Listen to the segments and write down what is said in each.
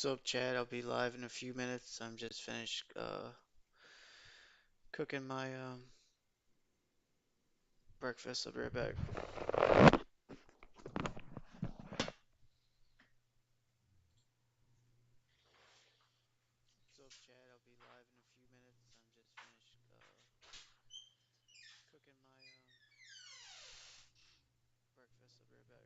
What's up, Chad? I'll be live in a few minutes. I'm just finished cooking my breakfast. I'll be right back. What's up, Chad? I'll be live in a few minutes. I'm just finished cooking my breakfast. I'll be right back.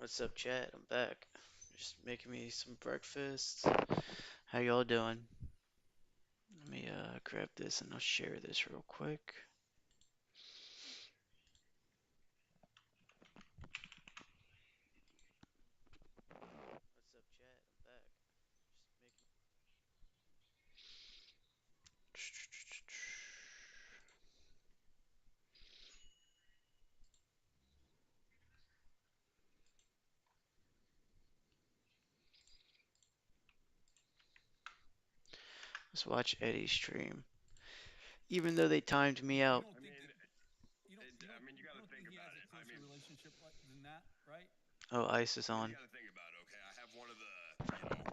What's up, Chad? I'm back. Just making me some breakfast. How y'all doing? Let me grab this and I'll share this real quick. What's up, Chad? I'm back. Just making. Let's watch Eddie stream. Even though they timed me out. You got to think about it. I mean, Oh, Ice is you on. got to think about it. Okay, I have one of the,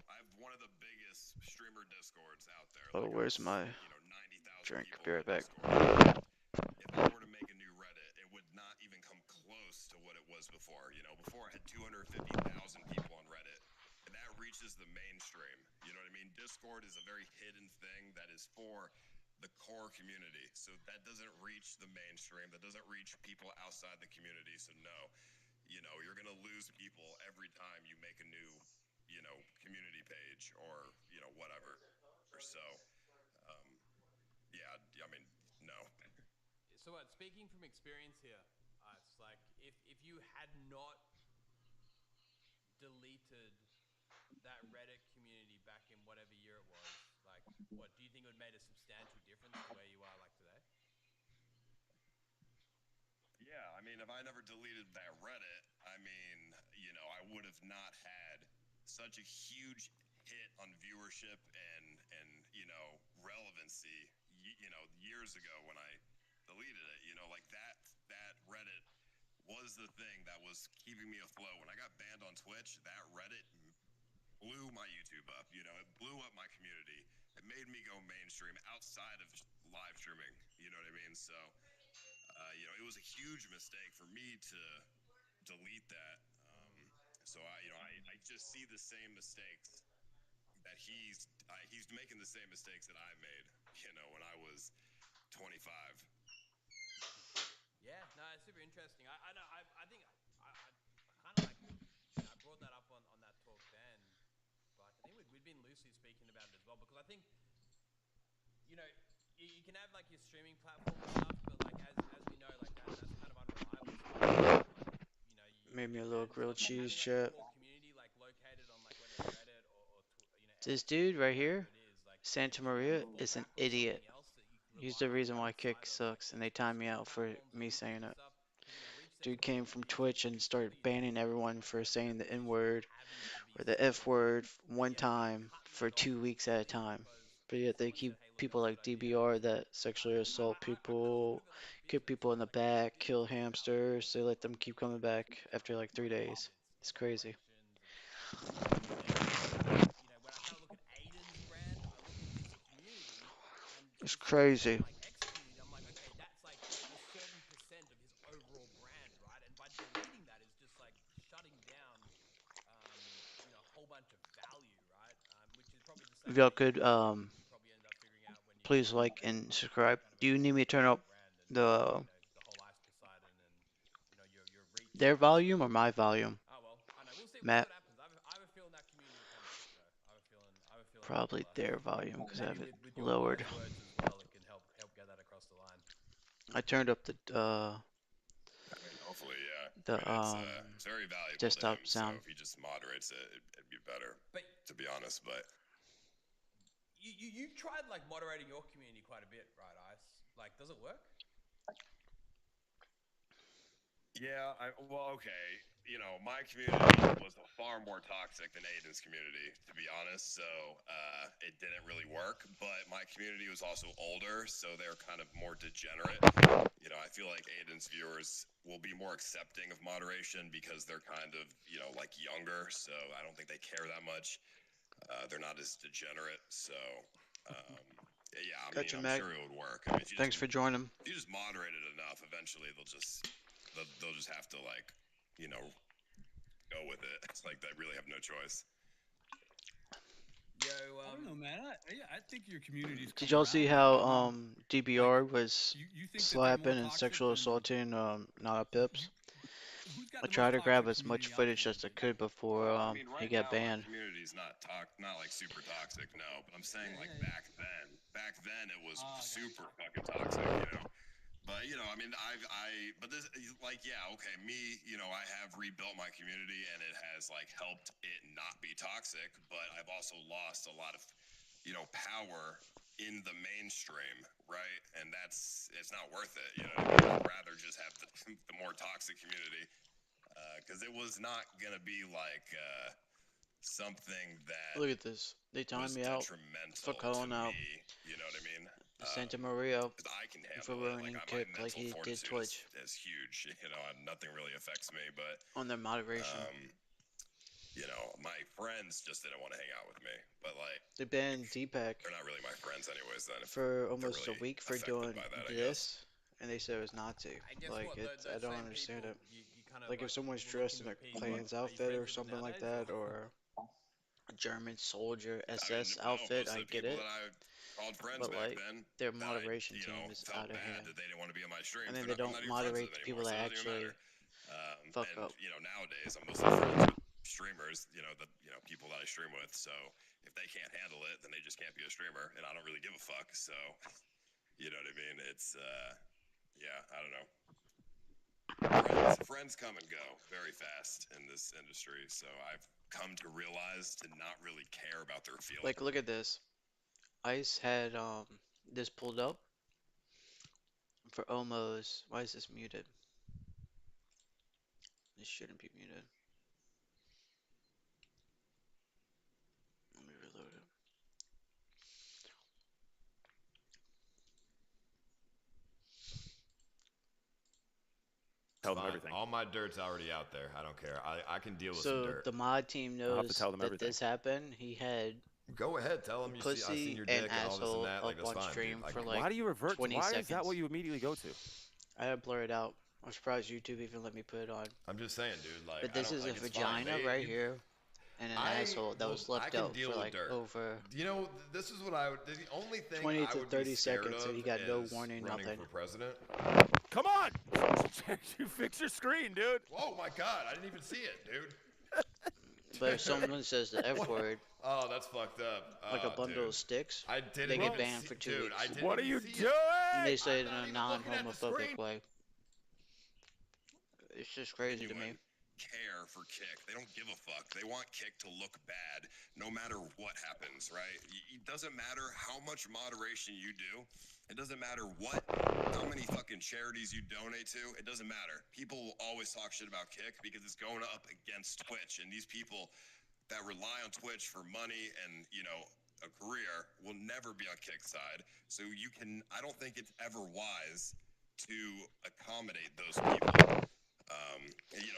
I have one of the biggest streamer discords out there. Oh, Like where's it's, my 90,000 drink? people Be in right the back. Discord. And if I were to make a new Reddit, it would not even come close to what it was before. Before I had 250,000 people on Reddit. And that reaches the mainstream. You know what I mean? Discord is a very hidden thing that is for the core community. So that doesn't reach the mainstream. That doesn't reach people outside the community. So no, you're going to lose people every time you make a new, community page or, whatever. So, um, yeah, I mean, no. So what? Speaking from experience here, it's like if you had not deleted that Reddit community back in whatever year it was, like, what do you think it would have made a substantial difference to where you are like today? Yeah, I mean, if I never deleted that Reddit, I mean, I would have not had such a huge hit on viewership and relevancy, years ago when I deleted it. Like that Reddit was the thing that was keeping me afloat. When I got banned on Twitch, that Reddit blew my YouTube up. It blew up my community. It made me go mainstream outside of live streaming. You know what I mean? So, it was a huge mistake for me to delete that. So I just see the same mistakes that he's making the same mistakes that I made. When I was 25. Yeah, no, it's super interesting. I know. I think I kind of like, I brought that up on that talk then, but I think we'd been loosely speaking about it as well because I think you know you can have like your streaming platform and stuff, but like as we know, like that's kind of unreliable sometimes, right? Like Made me you a little can so grilled cheese, having like a chat. core community like located on like whether it's Reddit or This X dude or right whatever here, it is, like Santa it can Maria, almost fall is an back on something idiot. else that you can He's rely the on reason why Kick outside of like sucks, and they timed me streaming out for platforms or me YouTube saying and it. stuff. Because Reach says Dude something came like from music. Twitch and I started think it's banning different, everyone right? for saying the N Music word having to be or the F censored. word But one yet they're time cutting for that off 2 weeks at a purely time. because But yet they someone keep said, "Hey, look, people that's a good like idea." DBR that sexually assault I kind of thought people, of it like a kick business, people in right? the Like if back, a kill business has value hamsters. They let them on keep their coming back business, after like 3 days. its It's crazy. operations, its expenses, and when I kind of look at Aiden's brand, I look at his community, and It's specifically that crazy. like X community, I'm like, okay, that's like a certain percent of his overall brand, right? And by deleting that is just like shutting down, um, a whole bunch of value, right? Which is probably the If same y'all thing could you probably end up figuring out when please you like and subscribe. kind of Do you need me to turn establish up your brand and the the whole Ice Poseidon and your reach, their right? So, volume or my volume? oh well, I know. We'll see. We'll see Matt? what happens. I have a feeling that community will come back. I have a feeling. I have a feeling that Probably their volume because I maybe have it with your lowered. wise words as well, it can help get that across the line. I turned up I mean, hopefully, yeah. I the mean, it's very valuable to desktop him. So sound. if he just moderates it, it'd be better, But to be honest. But you've tried like moderating your community quite a bit, right, Ice? Like, does it work? yeah, well, okay. My community was far more toxic than Aiden's community, to be honest. So it didn't really work. But my community was also older, so they're kind of more degenerate. I feel like Aiden's viewers will be more accepting of moderation because they're kind of, like younger. So I don't think they care that much. They're not as degenerate. So um, yeah, I mean, Gotcha, I'm Mac. sure it would work. I mean, Thanks for joining. if you just moderate it enough, eventually they'll just have to like, you know, go with it. It's like they really have no choice. Yo, I don't know, man. I think your community's Did come y'all see around, man. how I mean, like, DBR was you think that they're more slapping and toxic sexual than assaulting Nana Pips? who's got I the most tried to grab toxic as much community out there? footage You as I think? could before Well, I mean, he right got now my banned. community is not like super toxic, no. But I'm saying Yeah, like yeah, yeah. back then it was Ah, super gotcha. fucking toxic. But I mean, but this, like, yeah, okay, me, I have rebuilt my community and it has like helped it not be toxic, but I've also lost a lot of, power in the mainstream, right? And it's not worth it. You know what I mean? I'd rather just have the more toxic community, because it was not gonna be like something that Look at this. They timed was me out for detrimental to calling out me. You know what I mean? Santa Maria Because I can for handle it. Like ruining my Kick like mental he did fortitude Twitch is huge. Nothing really affects me. But on their moderation. um, my friends just didn't want to hang out with me. But like, They banned Deepak they're not really my friends anyways. Then if for they're almost a really week for affected doing by that, I guess. this, and they said it was not to. I guess Like what it's, I those don't same understand people it. you kind of Like if like someone's were looking dressed in to a appease. Klan's Are you outfit friends or with them something like nowadays, or? that, or a German soldier I mean, SS no, outfit, most I of the get people it. that I called friends But back like then their that I, moderation team is felt out of bad hand, that they didn't want to be on my and streams. then they I'm not don't even friends with moderate them the people anymore, so that it doesn't even matter. actually fuck And up. nowadays I'm mostly friends with streamers. The people that I stream with. So if they can't handle it, then they just can't be a streamer, and I don't really give a fuck. So you know what I mean? It's yeah, I don't know. Friends come and go very fast in this industry, so I've come to realize to not really care about their feelings. Like look at this. Ice had this pulled up for almost. Why is this muted? This shouldn't be muted. Let me reload it. Tell them Fine. everything. All my dirt's already out there. I don't care. I can deal with some So dirt. the mod team I'll have to knows tell them that everything. this happened. He had Go ahead, tell him you see I seen Pussy your and dick and all this and asshole that. Like up that's on fine, dude. stream Like for like Why do you revert to? 20 Why is that what seconds. you immediately go to? I had to blur it out. I'm surprised YouTube even let me put it on. I'm just saying, dude. Like But I this don't is a like it's fine. vagina They right you here and an I asshole that will. was I left can out deal for with like dirt. over You know, this is what I would. The only thing 20 I to would be 30 scared seconds and of he got no is warning, running nothing. for president. Come on, you fix your screen, dude. Oh my God, I didn't even see it, dude. But if someone says the F word, Oh, that's fucked up. like a Oh, bundle dude. of sticks, I they didn't get even banned see, for two dude. I weeks. didn't What are even you see it. And doing? they say I'm it in not a even looking at the non-homophobic screen. way. It's just crazy to me. Genuine care for Kick. They don't give a fuck. They want Kick to look bad no matter what happens, right? It doesn't matter how much moderation you do. It doesn't matter how many fucking charities you donate to. It doesn't matter. People will always talk shit about Kick because it's going up against Twitch. And these people that rely on Twitch for money and, a career will never be on Kick's side. So I don't think it's ever wise to accommodate those people.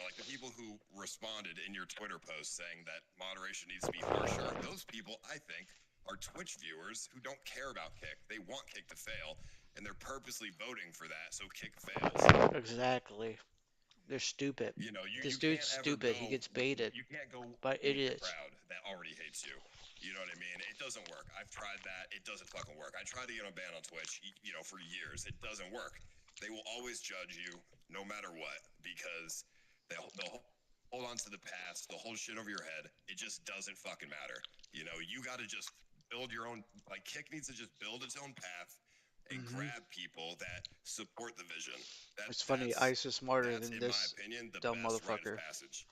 Like the people who responded in your Twitter post saying that moderation needs to be harsher, those people, I think, are Twitch viewers who don't care about Kick. They want Kick to fail, and they're purposely voting for that so Kick fails. Exactly. They're stupid. You This dude's can't ever stupid. go. He gets baited You can't go by with the idiots. crowd that already hates you. You know what I mean? It doesn't work. I've tried that. It doesn't fucking work. I tried to get a ban on Twitch, for years. It doesn't work. They will always judge you no matter what because they'll hold on to the past. They'll hold shit over your head. It just doesn't fucking matter. You got to just build your own. Like Kick needs to just build its own path and grab people that support the vision. It's funny. Ice is smarter That's than in my this opinion the dumb best rite of motherfucker. passage.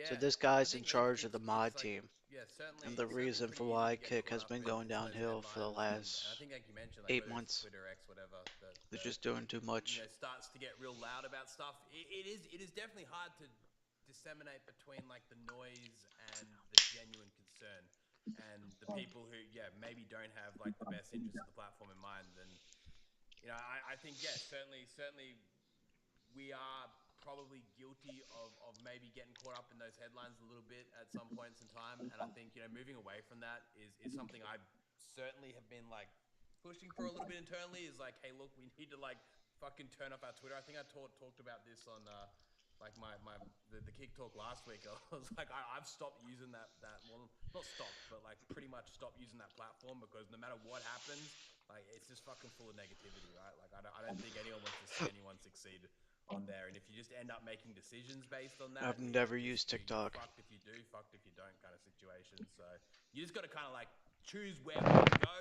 So Yeah, this I guy's in think charge of the it's mod like team, yeah, certainly and the certainly reason pretty for easy why to get Kick caught has up been in going those downhill for the headlines, and I last think like you mentioned, like 8 whether it's months. Twitter, X, whatever, They're just doing too much. starts to get real loud about stuff. It is definitely hard to disseminate between like the noise and the genuine concern, and the people who maybe don't have like the best interests of the platform in mind. And I think certainly we are probably guilty of maybe getting caught up in those headlines a little bit at some points in time. And I think, moving away from that is something I certainly have been like pushing for a little bit internally is like, hey, look, we need to like fucking turn up our Twitter. I think I talked about this on like the Kick Talk last week. I was like, I've stopped using that well, not stopped, but like pretty much stopped using that platform because no matter what happens, like it's just fucking full of negativity, right? Like I don't think anyone wants to see anyone succeed on there. And if you just end up making decisions based on that, I've never just used TikTok. fucked if you do, fucked if you don't kind of situation. So you just got to kind of like choose where we want to go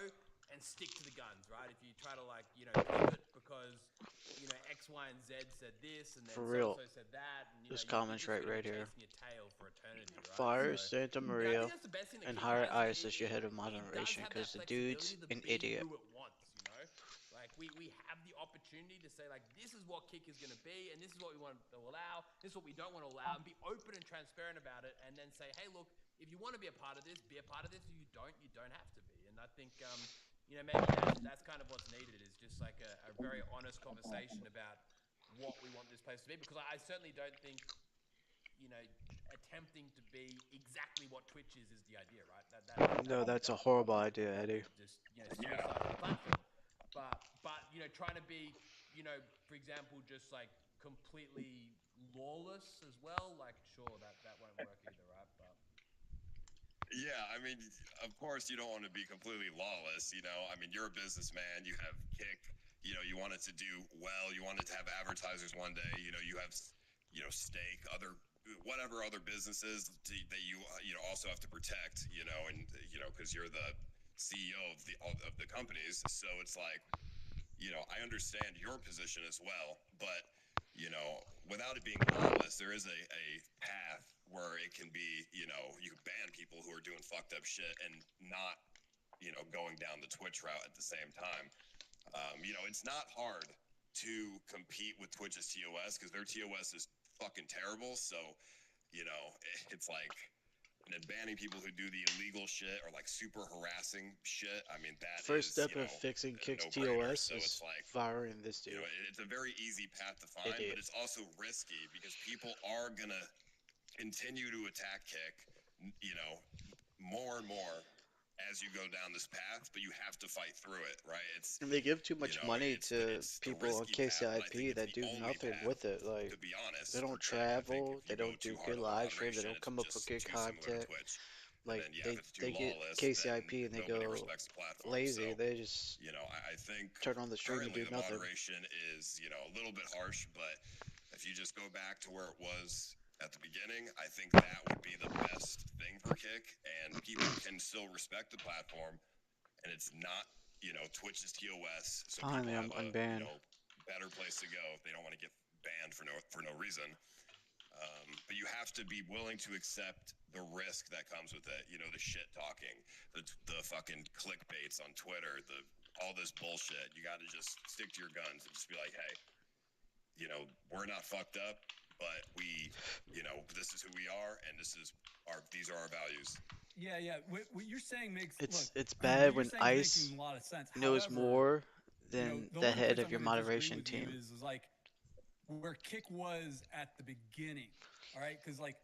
and stick to the guns, right? If you try to like pivot because X, Y, and Z said this, and then For so real. and so said that, and This you're comment's just right gonna be here. chasing your tail for eternity, right? Fire So Santa I Maria think that's the best thing that and Kick hire has. Ice as your head of It does moderation have that because the flexibility dude's to an be idiot. who it wants. Like we have the opportunity to say like this is what Kick is going to be, and this is what we want to allow, this is what we don't want to allow, and be open and transparent about it, and then say, hey, look, if you want to be a part of this, be a part of this. If you don't have to be. And I think maybe that's kind of what's needed is just like a very honest conversation about what we want this place to be, because I certainly don't think attempting to be exactly what Twitch is the idea, right? No, that's a horrible idea, Eddie. Just suicide for the platform. But trying to be for example just like completely lawless as well, like sure that won't work either, right? But Yeah, I mean, of course you don't want to be completely lawless. I mean, you're a businessman. You have Kick. You want it to do well. You want it to have advertisers one day. You have Stake, other whatever other businesses that you also have to protect. And because you're the CEO of the companies, so it's like I understand your position as well, but without it being lawless, there is a path where it can be, you can ban people who are doing fucked up shit and not, going down the Twitch route at the same time. It's not hard to compete with Twitch's TOS because their TOS is fucking terrible. So, it's like, and then banning people who do the illegal shit or like super harassing shit. I mean, that First is, step of fixing Kick's no-brainer. TOS So is it's like, firing this dude. it's a very easy path to find, Idiot. but it's also risky because people are gonna continue to attack Kick, more and more as you go down this path, but you have to fight through it, right? It's And they give too you much know, money to it's the people on risky path, but I think KCIP it's that the do only nothing path. with it. To Like, be they honest, for don't Kick, I think travel, if they you go don't too do hard good on the live streams, they moderation, don't it's come up with just good too similar to content. Twitch. And Like, then yeah, if they it's too they get lawless, then KCIP and they nobody go respects the platform. lazy. So They just you know, I think turn on the stream and currently do the nothing. moderation is, you know, a little bit harsh, but if you just go back to where it was at the beginning, I think that would be the best thing for Kick, and people can still respect the platform, and it's not, you know, Twitch's TOS, so people Finally, I'm have a, you unbanned. know, better place to go if they don't want to get banned for no reason. But you have to be willing to accept the risk that comes with it. You know, the shit talking, the fucking clickbaits on Twitter, all this bullshit. You got to just stick to your guns and just be like, hey, you know, we're not fucked up, but you know, this is who we are, and these are our values. Yeah, yeah. What you're saying makes It's what bad you're when saying is Ice making a lot of sense. knows However, more you know, than the the only head place of I'm your going to disagree moderation with you team. is like where Kick was at the beginning. All right, because like,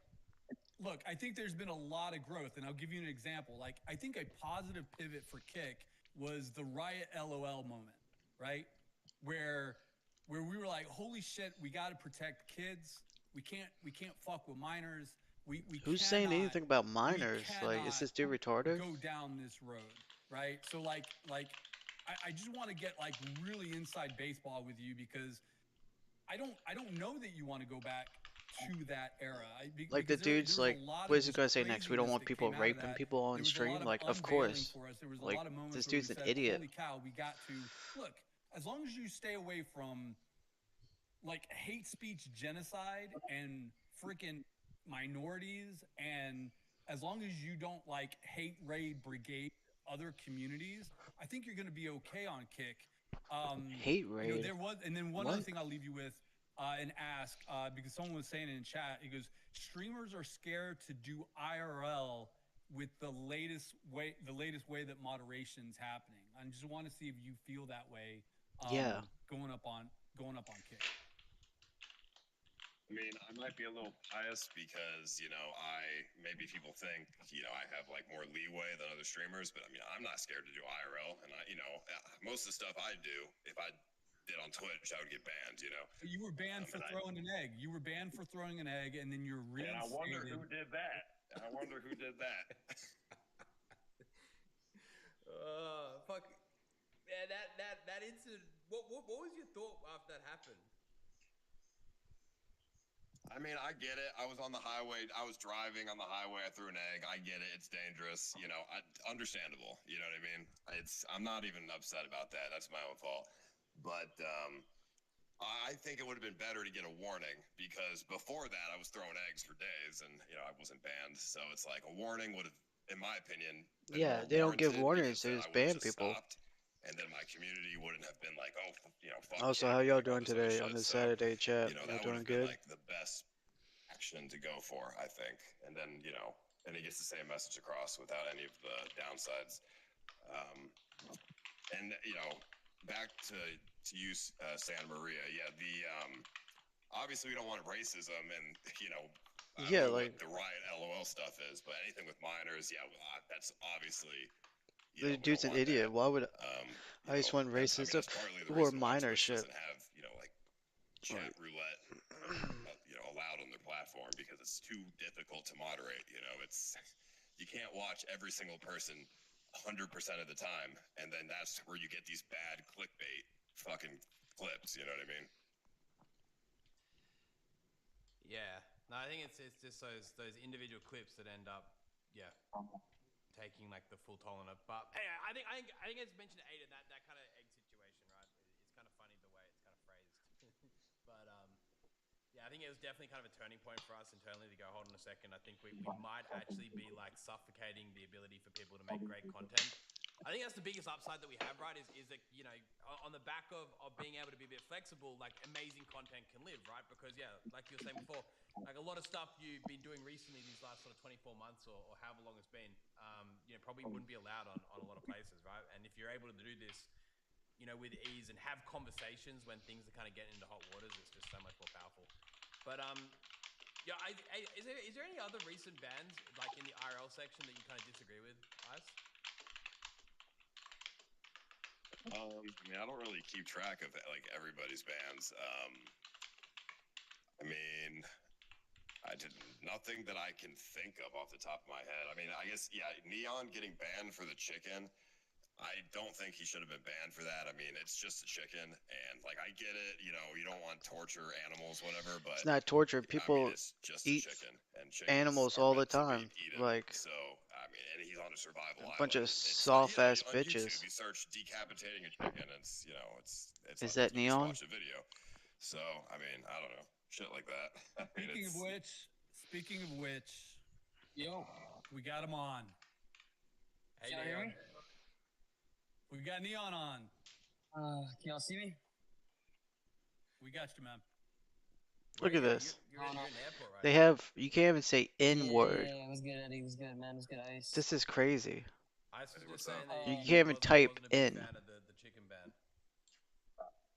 look, I think there's been a lot of growth, and I'll give you an example. Like, I think a positive pivot for Kick was the Riot LOL moment, right? Where where we were like, holy shit, we got to protect kids. We can't fuck with minors. We Who's saying cannot anything about we minors? Like, is cannot this dude retarded? go down this road, right? So I just want to get like really inside baseball with you because I don't know that you want to go back to that era Like, the because there dude's was a like, lot what of is he just gonna say next? We don't craziness want that people came out of raping that. people on There was a lot stream? of Like, of unveiling course. for us. There was a Like, lot of moments this where we dude's an said, idiot. "Holy cow, we got to look." As long as you stay away from like hate speech genocide and freaking minorities, and as long as you don't like hate raid brigade other communities, I think you're going to be okay on Kick. Hate raid. There was, and then one other What? thing I'll leave you with and ask because someone was saying in chat, it goes, streamers are scared to do IRL with the latest way that moderation's happening. I just want to see if you feel that way Yeah. going up on Kick. I mean, I might be a little biased because, you know, maybe people think, you know, I have like more leeway than other streamers, but I mean, I'm not scared to do IRL. And you know, most of the stuff I do, if I did on Twitch, I would get banned, you know. But you were banned for throwing an egg. You were banned for throwing an egg, and then you're reinstated. And I wonder who did that. Fuck. Yeah, that incident. What was your thought after that happened? I mean, I get it. I was on the highway. I was driving on the highway. I threw an egg. I get it. It's dangerous. You know, understandable. You know what I mean? I'm not even upset about that. That's my own fault. But I think it would have been better to get a warning because before that, I was throwing eggs for days, and you know, I wasn't banned. So it's like a warning would have, in my opinion, been Yeah, more they don't give warranted warnings, because they then just I would have ban just people. stopped, and then my community wouldn't have been like, oh, you know, fuck. Also, Kick how and, y'all like, all doing this other today on shit. this So Saturday chat? you know, Y'all that would doing have been good? like the best action to go for, I think. And then, you know, and he gets the same message across without any of the downsides. And you know, back to use Santa Maria. Yeah, obviously we don't want racism, and you know, I Yeah, don't know like, what the riot LOL stuff is, but anything with minors, yeah, well, that's obviously, you the know, we don't dude's an want idiot. that. Why would You I know, just want I mean, racism that's partly the or reason why minor Twitch shit? doesn't have, you know, like chat roulette, you know, allowed on their platform because it's too difficult to moderate. You know, you can't watch every single person 100% of the time, and then that's where you get these bad clickbait fucking clips. You know what I mean? Yeah. No, I think it's just those individual clips that end up, yeah, taking like the full toll on it. But hey, I think it's mentioned Aiden that kind of egg situation, right? It's kind of funny the way it's kind of phrased. But yeah, I think it was definitely kind of a turning point for us internally to go, hold on a second. I think we might actually be like suffocating the ability for people to make great content. I think that's the biggest upside that we have, right? Is that, you know, on the back of being able to be a bit flexible, like amazing content can live, right? Because yeah, like you were saying before, like a lot of stuff you've been doing recently, these last sort of 24 months or however long it's been, you know, probably wouldn't be allowed on a lot of places, right? And if you're able to do this, you know, with ease and have conversations when things are kind of getting into hot waters, it's just so much more powerful. But Yeah, is there any other recent bands like in the IRL section that you kind of disagree with, Ice? I mean, I don't really keep track of like everybody's bands. I mean, I did nothing that I can think of off the top of my head. I mean, I guess yeah, Neon getting banned for the chicken. I don't think he should have been banned for that. I mean, it's just a chicken, and like I get it, you know, you don't want torture animals, whatever, It's but not torture. I mean, People it's just a eat chicken, and chickens animals are all the meant to be time. eaten. Like So I mean, and he's on a survival a bunch island. of It's not, soft ass on YouTube. bitches. You search decapitating a chicken, it's you know, it's Is on, that you just Neon? watch the video. So I mean, I don't know, shit like that. I mean, Speaking of which, Yo, we got him on. Hey, can y'all hear Neon. me? We got Neon on. Can y'all see me? We got you, man. Look at this. You're in an airport right They now. have. You can't even say N word. Yeah, it was good, Eddie. It was good, man. It was good, Ice. This is crazy. Ice was Hey, just what's up? saying that You Um, can't even type wasn't a big N. fan of the chicken ban.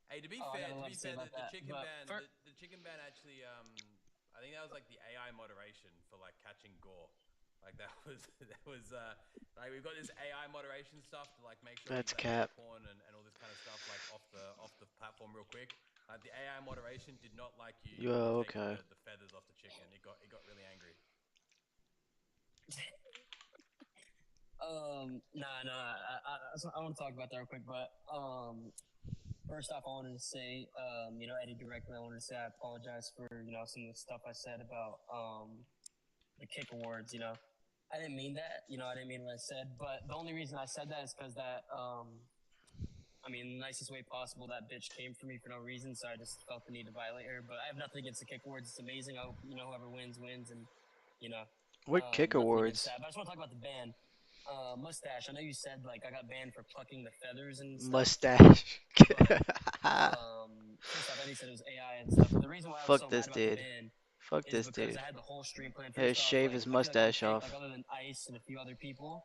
Hey, to be I fair, got a lot to say about the that, chicken but ban, fir- the chicken ban actually, I think that was like the AI moderation for like catching gore. Like that was like we've got this AI moderation stuff to like make sure That's we get cap. porn and all this kind of stuff like off the platform real quick. Like the AI moderation did not like you Yo, taking okay. the feathers off the chicken. It got really angry. I want to talk about that real quick, but first off, I wanted to say, Eddie directly, I wanted to say I apologize for some of the stuff I said about the Kick Awards. I didn't mean that. I didn't mean what I said, but the only reason I said that is because that the nicest way possible, that bitch came for me for no reason, so I just felt the need to violate her. But I have nothing against the Kick Awards. It's amazing. I hope whoever wins wins, and you know, What Kick nothing against Awards? that. But I just want to talk about the ban. Mustache. I know you said like I got banned for plucking the feathers and stuff. Mustache. First off, Eddie said it was AI and stuff. But the reason why I was Fuck so this mad about the dude. ban Fuck is this because dude. I had the whole stream plan. Hey, First off, shave like, his I feel like on mustache Kick, off. like other than Ice and a few other people,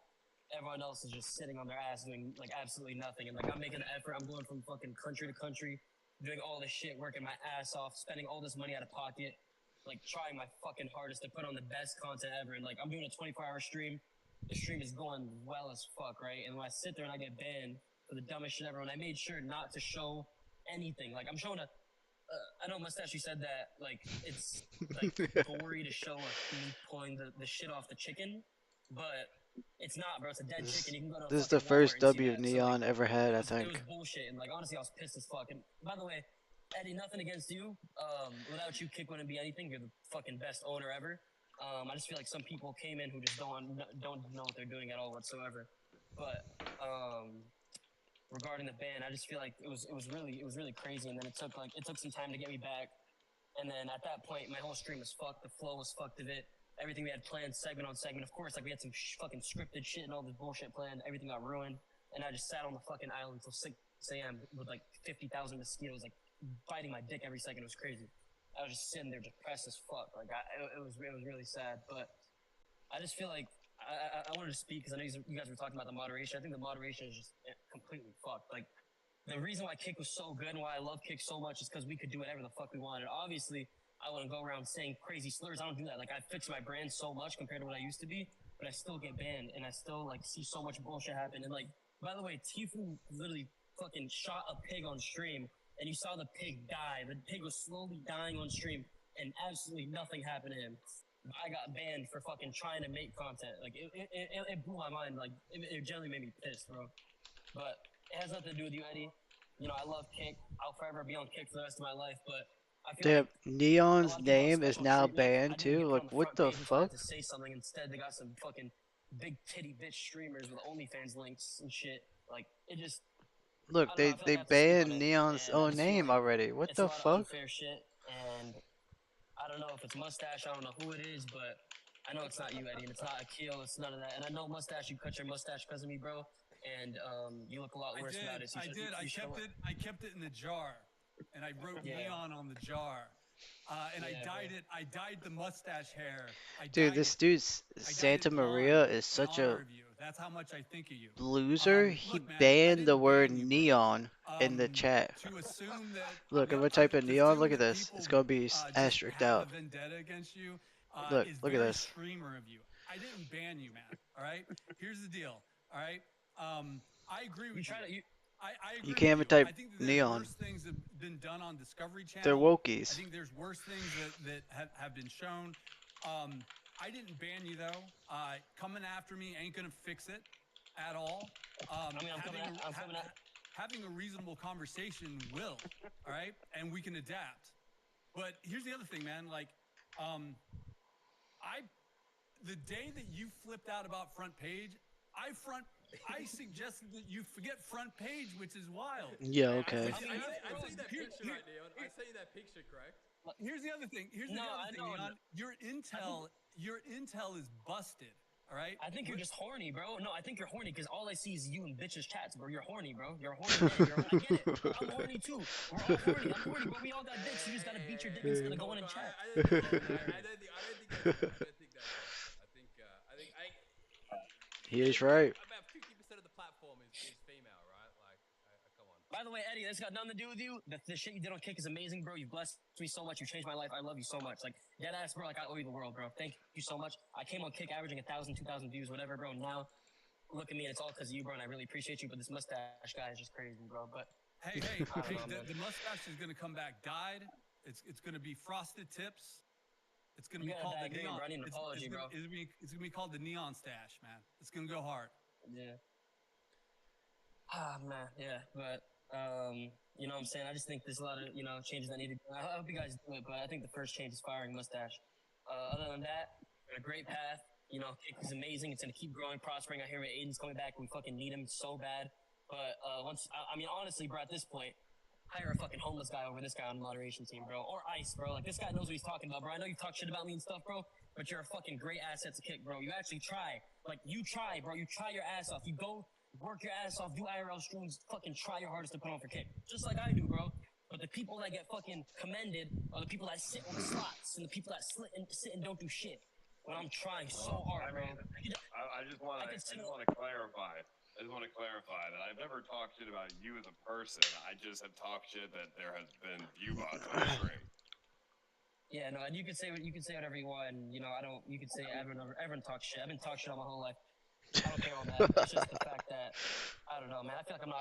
everyone else is just sitting on their ass doing like absolutely nothing. And like I'm making an effort. I'm going from fucking country to country, doing all this shit, working my ass off, spending all this money out of pocket, like trying my fucking hardest to put on the best content ever. And like I'm doing a 24-hour stream. The stream is going well as fuck, right? And when I sit there and I get banned for the dumbest shit ever, and I made sure not to show anything. Like I'm showing a. I know Mustache. You said that like it's like gory to show me pulling the shit off the chicken, but it's not, bro. It's a dead chicken. You can go to a This is the fucking first Walmart and see W that. So, like, Neon ever had, I it was think. bullshit, and like honestly, I was pissed as fuck. And by the way, Eddie, nothing against you. Without you, Kick wouldn't be anything. You're the fucking best owner ever. I just feel like some people came in who just don't know what they're doing at all whatsoever. But regarding the ban, I just feel like it was really crazy, and then it took some time to get me back. And then at that point, my whole stream was fucked. The flow was fucked of it. Everything we had planned, segment on segment. Of course, like we had some fucking scripted shit and all this bullshit planned. Everything got ruined, and I just sat on the fucking island until 6 a.m. with like 50,000 mosquitoes, like biting my dick every second. It was crazy. I was just sitting there depressed as fuck. Like it was really sad. But I just feel like I wanted to speak because I know you guys were talking about the moderation. I think the moderation is just completely fucked. Like the reason why Kick was so good and why I love Kick so much is because we could do whatever the fuck we wanted. Obviously, I wouldn't go around saying crazy slurs. I don't do that. Like I fixed my brand so much compared to what I used to be, but I still get banned and I still like see so much bullshit happen. And like, by the way, Tifu literally fucking shot a pig on stream, and you saw the pig die. The pig was slowly dying on stream, and absolutely nothing happened to him. I got banned for fucking trying to make content. Like it blew my mind. Like it generally made me pissed, bro. But it has nothing to do with you, Eddie. I love Kick. I'll forever be on Kick for the rest of my life. But I feel Damn, like a Neon's lot of people have name is special now treatment. I banned didn't too. get put Like, on the what front the page until I fuck? had to say something. Instead, they got some fucking big titty bitch streamers with OnlyFans links and shit. Like it just. Look, I don't know. I feel they like I have to speak on banned it, Neon's and I own just feel name like already. What it's a the lot of fuck? unfair shit. And I don't know if it's Mustache. I don't know who it is, but I know it's not you, Eddie, and it's not Akil. It's none of that. And I know Mustache. You cut your mustache because of me, bro. And you look a lot worse without it. So I kept it in the jar, and I wrote Yeah. Neon on the jar. And Yeah, I dyed the mustache hair. Dude, this dude's I dyed Santa it blonde Maria is in such honor a of you. That's how much I think of you. Loser, he Look, man, I banned the didn't word ban you, bro. neon in the chat. To assume that Look, if I to, type in to neon, assume look at that this. It's people gonna be just asterisked have a out. vendetta against you Look, is look at very this. streamer of you. I didn't ban you, man. All right. Here's the deal. All right. I agree with You you. try to. I You agree can't with even you. type I think that there's neon. worse things that have been done on Discovery They're Channel. I wokies. think there's worse things that have been shown. I didn't ban you though. Coming after me ain't gonna fix it at all. I mean, I'm coming at. Having a reasonable conversation will, all right, and we can adapt. But here's the other thing, man. Like, the day that you flipped out about front page, I suggested that you forget front page, which is wild. Yeah, okay. I see that Here- picture here- right, Neon. I see that picture, correct? Here's the other thing. Leon. Your intel is busted. All right. I think you're just horny, bro. No, I think you're horny because all I see is you and bitches chats, bro. You're horny, bro. You're a horny man. I get it. I'm horny too. We're all horny. I'm horny, bro. We all got dicks. You just gotta beat your dick instead of going and chat. I don't think that's He is right. about 50% of the platform is female, right? Like, come on. By the way, Eddie, that's got nothing to do with you. The shit you did on Kick is amazing, bro. You've blessed me so much. You changed my life. I love you so much. Like, dead ass, bro. Like, I owe you the world, bro. Thank you so much. I came on Kick averaging 1,000, 2,000 views, whatever, bro. Now, look at me, and it's all because of you, bro, and I really appreciate you. But this mustache guy is just crazy, bro. But Hey, the mustache is gonna come back dyed. It's gonna be frosted tips. It's gonna be called the neon. Bro. I need an apology, bro. It's gonna be called the neon stash, man. It's gonna go hard. Yeah. Ah, man. Yeah, but you know what I'm saying? I just think there's a lot of changes that need to. I hope you guys do it, but I think the first change is firing mustache. Other than that, we're on a great path. You know, Kick is amazing. It's gonna keep growing, prospering. I hear Aiden's coming back. We fucking need him so bad. But I mean, honestly, bro, at this point, hire a fucking homeless guy over this guy on the moderation team, bro, or Ice, bro. Like, this guy knows what he's talking about, bro. I know you talk shit about me and stuff, bro, but you're a fucking great asset to Kick, bro. You actually try. Like, you try, bro. You try your ass off. You go work your ass off, do IRL streams, fucking try your hardest to put on for Kick, just like I do, bro. But the people that get fucking commended are the people that sit on the slots and the people that sit and don't do shit. When I'm trying so hard, bro. I just want to clarify. I just want to clarify that I've never talked shit about you as a person. I just have talked shit that there has been view bots on the stream. Yeah, no, and you can say whatever you want. And, I don't. You can say everyone talks shit. I've been talking shit all my whole life. I don't care on that. It's just the fact that I don't know, man. I feel like I'm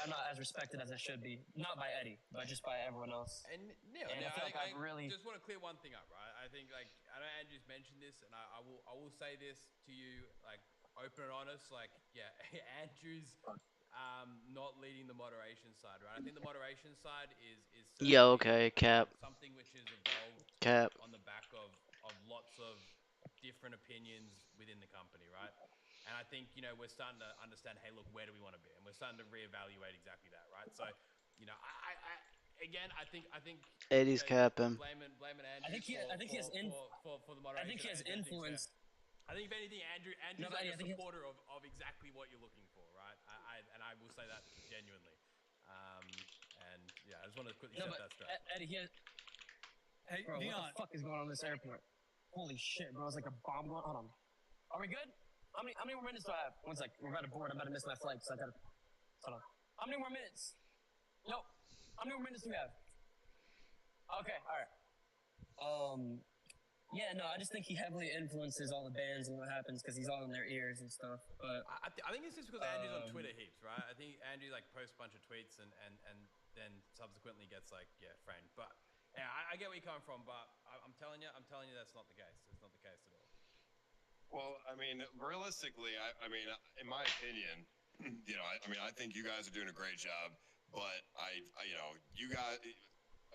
not as respected as I should be. Not by Eddie, but just by everyone else. And I feel like I really just want to clear one thing up, right? I think, like, I know Andrew's mentioned this, and I will say this to you, like, open and honest. Like, yeah, Andrew's not leading the moderation side, right? I think the moderation side is Yeah, okay, Cap. something which has evolved Cap. on the back of lots of different opinions within the company, right? And I think, we're starting to understand, hey, look, where do we want to be? And we're starting to reevaluate exactly that, right? So, I think Eddie's capping. blaming Andrew I think he has for the moderation. I think he has influence. I think if anything, Andrew's No, like Eddie, a supporter of exactly what you're looking for, right? I will say that genuinely. And yeah, I just want to quickly set that straight. Eddie, Hey, bro, Neon. what the fuck is going on in this airport? Holy shit, bro! It's like a bomb going. Hold on. Are we good? How many more minutes do I have? One sec. We're about to board. I'm about to miss my flight, so I gotta. Hold on. How many more minutes? Nope. How many more minutes do we have? Okay. All right. Yeah, no, I just think he heavily influences all the bands and what happens because he's all in their ears and stuff. But I think it's just because Andrew's on Twitter heaps, right? I think Andrew like posts a bunch of tweets and then subsequently gets like framed. But yeah, I get where you're coming from, but I'm telling you that's not the case. It's not the case at all. Well, I mean, realistically, I mean, in my opinion, I think you guys are doing a great job, but you guys.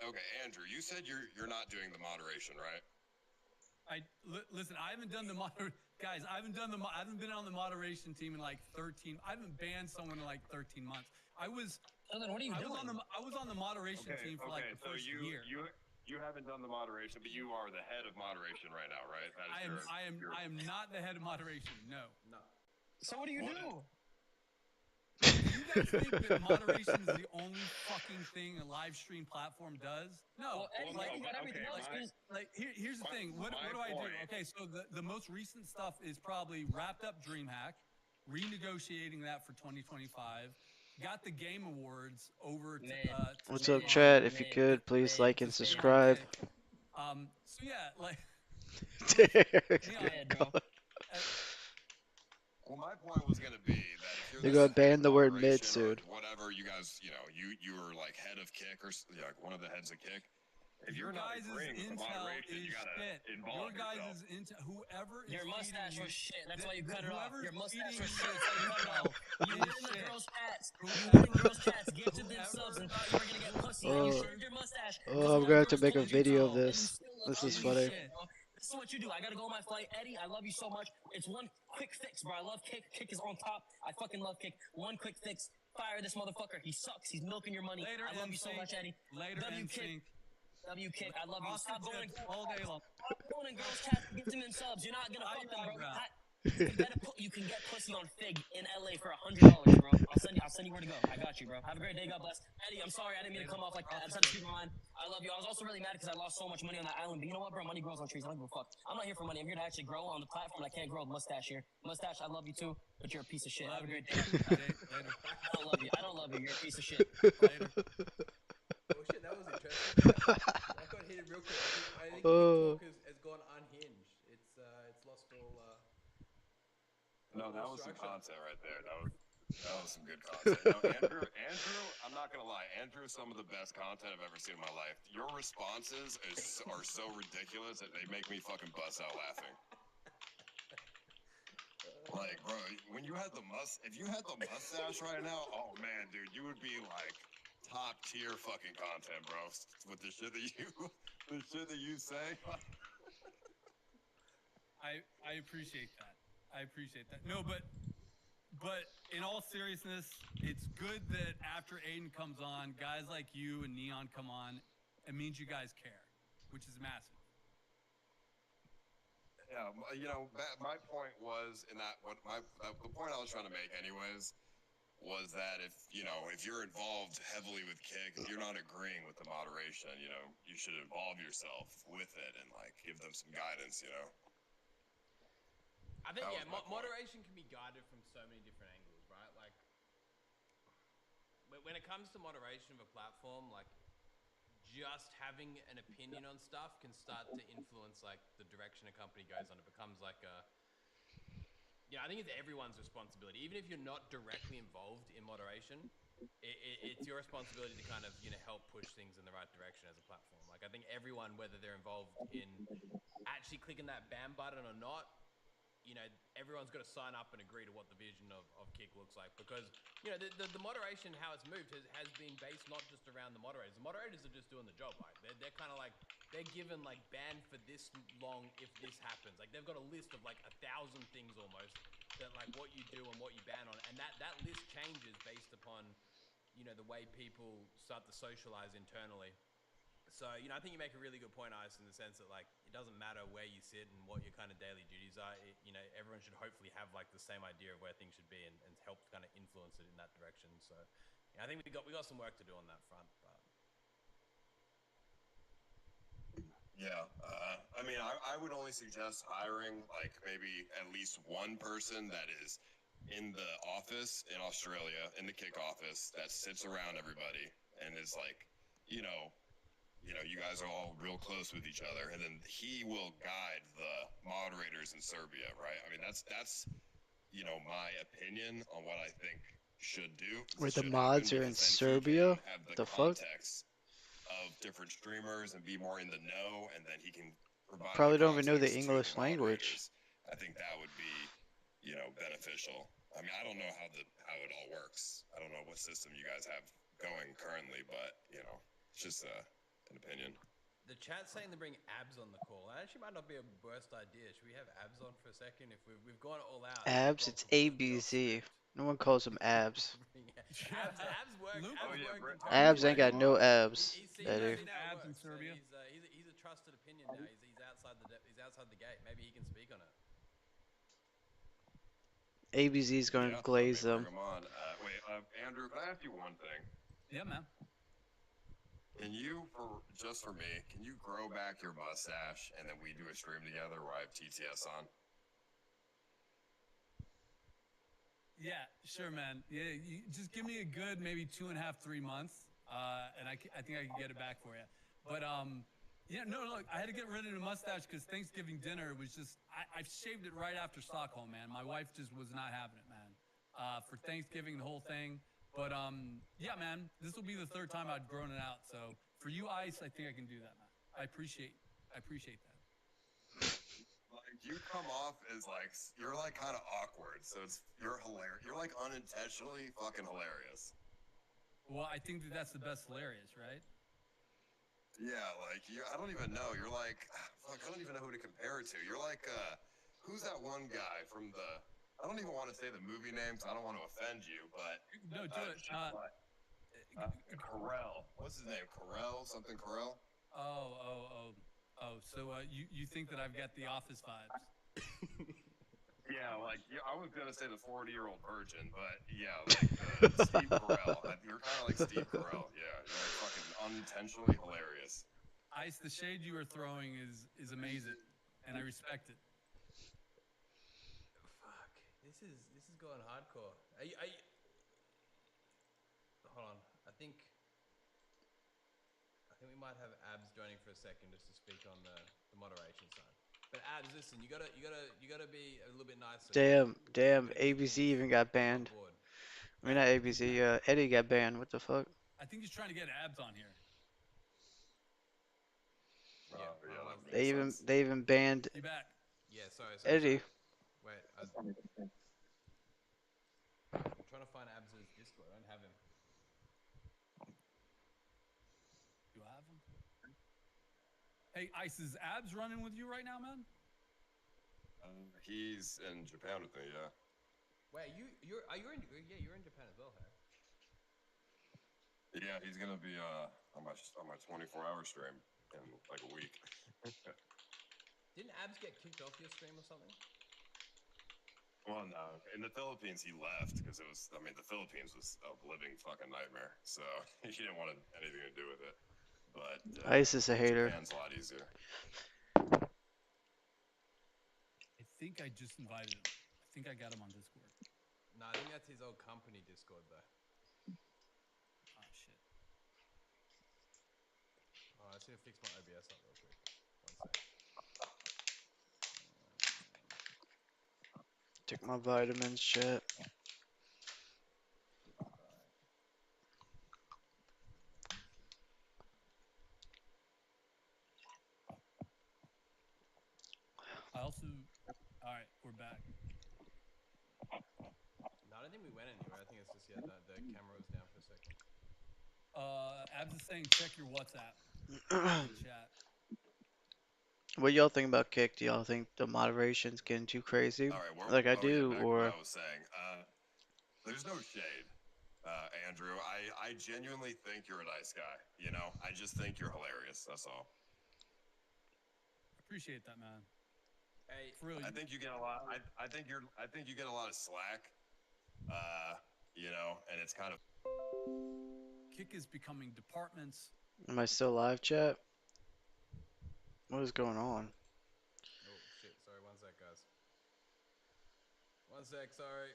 Okay, Andrew, you said you're not doing the moderation, right? Listen. I haven't done the guys. I haven't been on the moderation team in like 13. I haven't banned someone in like 13 months. I was. what are you doing? I was on the moderation team for like the first year. You haven't done the moderation, but you are the head of moderation right now, right? I am not the head of moderation. No. So what do you do? Do you guys think that moderation is the only fucking thing a live stream platform does? No. Well, Eddie, you got everything else. Here's the thing. What do I do? Okay, so the most recent stuff is probably Wrapped Up DreamHack. renegotiating that for 2025. Got the Game Awards over to, Mid. What's stay up, Mid. on chat? If you Mid. could, please Mid. like and to stay Mid. on subscribe. Kick. So yeah, like Derek, Neon, Mid, bro. Well, my point was gonna be that if you're They're the gonna head ban of the word mid moderation or soon. whatever, you guys, you were like head of Kick or like one of the heads of Kick. If your you're not guys' agreeing with the intel moderation, is you gotta shit. Your involve guys' yourself. intel, whoever is Your mustache feeding was you, shit. That's why you cut it off. whoever's Your mustache feeding was you shit. That's why you cut it off. intel You is went in the shit. girls' chats. You went in Whoever- girls' chats, gifted them whoever subs, and thought got- you were gonna get pussy. And you Oh, shaved your mustache. oh, Because I'm all gonna the have to girls make a told you video of to. And you this. still look This is ugly as funny. shit, bro. This is what you do. I gotta go on my flight. Eddie, I love you so much. It's one quick fix, bro. I love Kick. Kick is on top. I fucking love Kick. One quick fix. Fire this motherfucker. He sucks. He's milking your money. Later, I love you so NSYNC. much, Eddie. Later, W Kick. NSYNC. W Kick. I love you. Oscar Stop going tips all day long. Stop going in girls' chats. Gift them in subs. You're not gonna I fuck them, love bro. that. You can get pussy on Fig in LA for $100, bro. I'll send you where to go. I got you, bro. Have a great day. God bless. Eddie, I'm sorry I didn't mean to come off like that. I just had to shoot my line. I love you. I was also really mad because I lost so much money on that island. But you know what, bro? Money grows on trees. I don't give a fuck. I'm not here for money. I'm here to actually grow on the platform. I can't grow a mustache here. Mustache, I love you too, but you're a piece of shit. Have a great day. Later. I don't love you. I don't love you. You're a piece of shit. Later. Oh shit, that was interesting. I got hit it real quick. I think Oh. TikTok has gone unhinged. It's lost all. No, that all was some structure. content right there. That was some good content. No, Andrew, I'm not gonna lie. Andrew is some of the best content I've ever seen in my life. Your responses are so ridiculous that they make me fucking bust out laughing. Like, bro, when you had if you had the mustache right now, oh man, dude, you would be like top tier fucking content, bro. With the shit that you say. I appreciate that. I appreciate that. No, but in all seriousness, it's good that after Aiden comes on, guys like you and Neon come on. It means you guys care, which is massive. Yeah, my point was in that the point I was trying to make, anyways, was that if you're involved heavily with Kick, if you're not agreeing with the moderation, you should involve yourself with it and like give them some guidance, I think That was my point. moderation can be guided from so many different angles, right? Like when it comes to moderation of a platform, like just having an opinion on stuff can start to influence like the direction a company goes on. It becomes like I think it's everyone's responsibility. Even if you're not directly involved in moderation, it's your responsibility to kind of help push things in the right direction as a platform. Like I think everyone, whether they're involved in actually clicking that ban button or not, everyone's got to sign up and agree to what the vision of Kick looks like, because the moderation, how it's moved has been based not just around the moderators. The moderators are just doing the job, right? They're kind of like, they're given like ban for this long if this happens. Like they've got a list of like 1,000 things almost that like what you do and what you ban on, and that list changes based upon the way people start to socialize internally. So, I think you make a really good point, Ice, in the sense that, like, it doesn't matter where you sit and what your kind of daily duties are. Everyone should hopefully have, like, the same idea of where things should be and help kind of influence it in that direction. So, I think we got some work to do on that front. But Yeah, I mean, I would only suggest hiring like maybe at least one person that is in the office in Australia, in the Kick office, that sits around everybody and is like, you guys are all real close with each other, and then he will guide the moderators in Serbia, right? I mean, that's my opinion on what I think should do. Where the should mods happen, are in because then he Serbia? can have the The fuck? context of different streamers and be more in the know, and then he can provide Probably the don't even know the context to English the language. moderators. I think that would be, beneficial. I mean, I don't know how it all works. I don't know what system you guys have going currently, but it's just an opinion. the chat's saying to bring abs on the call. That actually might not be a worst idea. Should we have abs on for a second? If we've gone all out. Abs, We've it's gone completely off ABZ. script. No one calls them abs. Abs work. Luke- Abs Oh, yeah, work Brett. in Turkey. Abs ain't got no abs, He's seen Eddie. how it Abs in works. So Serbia. he's a trusted opinion now. He's outside the gate. Maybe he can speak on it. ABZ's gonna Yeah, glaze okay, them. bring 'em on. Wait, Andrew, can I ask you one thing? Yeah, man. Can you, just for me, can you grow back your mustache and then we do a stream together where I have TTS on? Yeah, sure, man. Yeah, you just give me a good maybe 2.5, 3 months, and I think I can get it back for you. But yeah, no, look, I had to get rid of the mustache because Thanksgiving dinner was just I shaved it right after Stockholm, man. My wife just was not having it, man. For Thanksgiving, the whole thing. But yeah, man, this will be the third time I've grown it out. So for you, Ice, I think I can do that, man. I appreciate that. Like you come off as like you're like kind of awkward, so you're hilarious. You're like unintentionally fucking hilarious. Well, I think that's the best hilarious, right? Yeah, like you. I don't even know. You're like, fuck. I don't even know who to compare it to. You're like, who's that one guy from the? I don't even want to say the movie name because I don't want to offend you, but No, do it. Carell. What's his name? Carell? Something Carell? Oh. So you think that I've got the Office vibes? Yeah, like I was gonna say the 40-year-old virgin, but yeah, like Steve Carell. You're kind of like Steve Carell. Yeah, you're like fucking unintentionally hilarious. Ice, the shade you are throwing is amazing, and I respect it. Fuck. This is going hardcore. Hold on. I think we might have Abs joining for a second just to speak on the moderation side. But Abs, listen, you gotta be a little bit nicer. Damn, ABC even got banned. I mean, not ABC, Eddie got banned. What the fuck? I think he's trying to get Abs on here. Yeah, that They makes even sense. they even banned You back? Yeah, sorry. Eddie. Wait, I'm trying to find Abs' Discord. I don't have him. Do I have him? Hey, Ice, is Abs running with you right now, man? He's in Japan with me. Yeah. Wait, you're in Japan as well, huh? Yeah, he's gonna be on my 24-hour stream in like a week. Didn't Abs get kicked off your stream or something? Well, no. In the Philippines, he left because it was. I mean, the Philippines was a living fucking nightmare. So he didn't want anything to do with it. But Ice is a hater. Japan's a lot easier. I think I just invited him. I think I got him on Discord. No, I think that's his old company Discord though. Oh shit. Oh, I just need to fix my OBS up real quick. 1 sec. Took my vitamins, chat. I also. All right, we're back. No, I don't think we went anywhere. I think it's just the camera was down for a second. Abs is saying check your WhatsApp in chat. What y'all think about Kick? Do y'all think the moderation's getting too crazy? All right, Like I do, back to or what I was saying. There's no shade, Andrew. I genuinely think you're a nice guy. You know, I just think you're hilarious. That's all. Appreciate that, man. Hey, For real. I think you get a lot. I think you get a lot of slack. You know, and it's kind of. Kick is becoming departments. am I still live, chat? What is going on? oh shit! Sorry, 1 sec, guys. 1 sec. Sorry.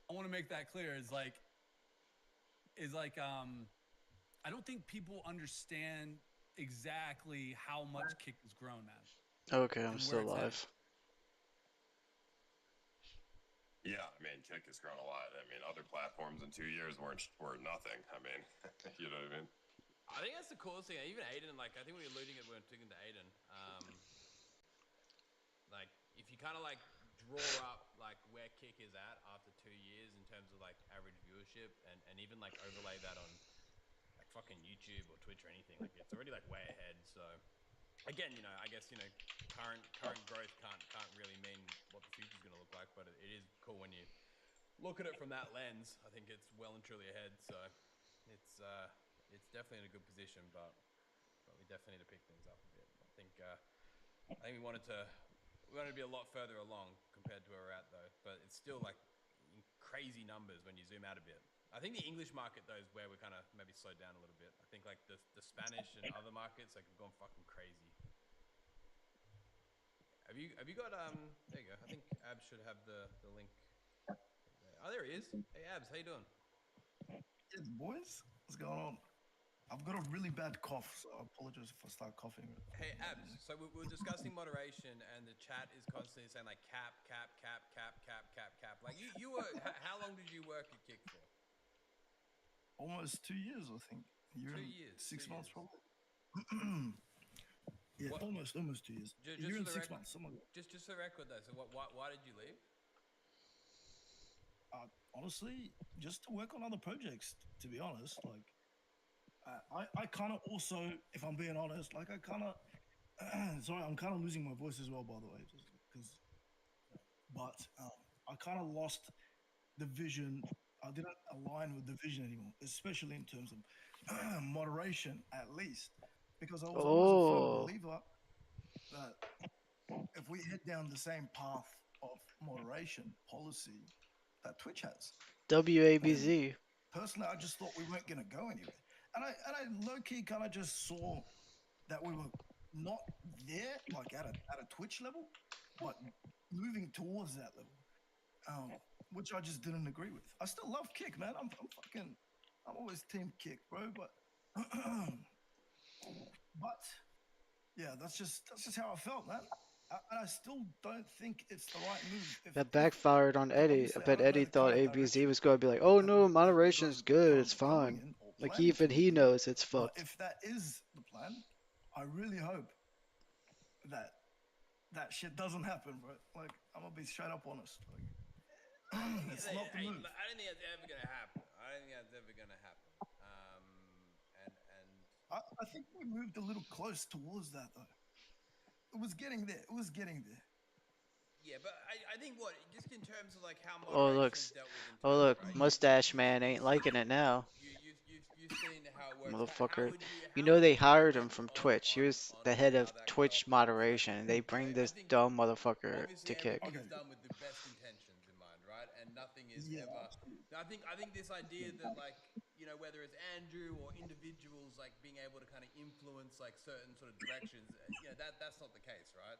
I want to make that clear. Is like I don't think people understand exactly how much Kick has grown, man. Okay, I'm And still where live. it's Yeah, I mean, Kick has grown a lot. I mean, other platforms in 2 years were nothing. I mean, you know what I mean? I think that's the coolest thing. Even Aiden, like, I think we were alluding it when we were talking to Aiden. Like, if you kind of like draw up like where Kick is at after 2 years in terms of like average viewership, and even like overlay that on like fucking YouTube or Twitch or anything, like it's already like way ahead. So again, you know, I guess current growth can't really mean what the future's gonna look like, but it is cool when you look at it from that lens. I think it's well and truly ahead. So it's definitely in a good position, but we definitely need to pick things up a bit. I think we wanted to be a lot further along compared to where we're at though, but it's still like crazy numbers when you zoom out a bit. I think the English market though is where we kind of maybe slowed down a little bit. I think like the Spanish and other markets like have gone fucking crazy. Have you got There you go. I think Abs should have the link. Oh, there he is. Hey Abs, how you doing? Yes, boys, what's going on? I've got a really bad cough, so I apologize if I start coughing. Hey Abs, so we're discussing moderation, and the chat is constantly saying like cap, cap, cap, cap, cap, cap, cap. Like you were. How long did you work at Kick for? Almost 2 years, I think. A year 2 years. 6 months, years. probably. Yeah, What- almost 2 years. A Just year for and the 6 record, months, something like that. just for the record though. So why did you leave? Honestly, just to work on other projects. To be honest, like I kind of also, if I'm being honest, like I kind of. Sorry, I'm kind of losing my voice as well, by the way, just because. But I kind of lost the vision. I didn't align with the vision anymore, especially in terms of moderation, at least, because I was always a firm Oh, believer that if we head down the same path of moderation policy that Twitch has, then WABZ. personally, I just thought we weren't going to go anywhere, and I low key kind of just saw that we were not there, like at a Twitch level, but moving towards that level. Which I just didn't agree with. I still love Kick, man. I'm always team Kick, bro. But, but yeah, that's just how I felt, man. And I still don't think it's the right move. That backfired on Eddie. I obviously, I bet don't know Eddie the thought kind of ABZ direction was going to be like, oh that no, the moderation's guys good, are it's going fine. or Like planning even to he do. knows it's But fucked. if that is the plan, I really hope that that shit doesn't happen, bro. Like I'm gonna be straight up honest. Like it's not the move. I don't think that's ever gonna happen. I don't think that's ever gonna happen. And I think we moved a little close towards that though. It was getting there. It was getting there. yeah, but I think what just in terms of like how Oh moderation look, is dealt with oh internally, look, right? Mustache Man ain't liking it now. You've seen how it works. How Motherfucker. would you You how know would they you hired him comment from Twitch. He was on the head how of that got Twitch off to a bad moderation. start? And they bring I this think dumb motherfucker obviously to kick. everything is Okay. done with the best intentions in mind, right? And nothing is Yeah. ever. I think this idea that like whether it's Andrew or individuals like being able to kind of influence like certain sort of directions, that's not the case, right?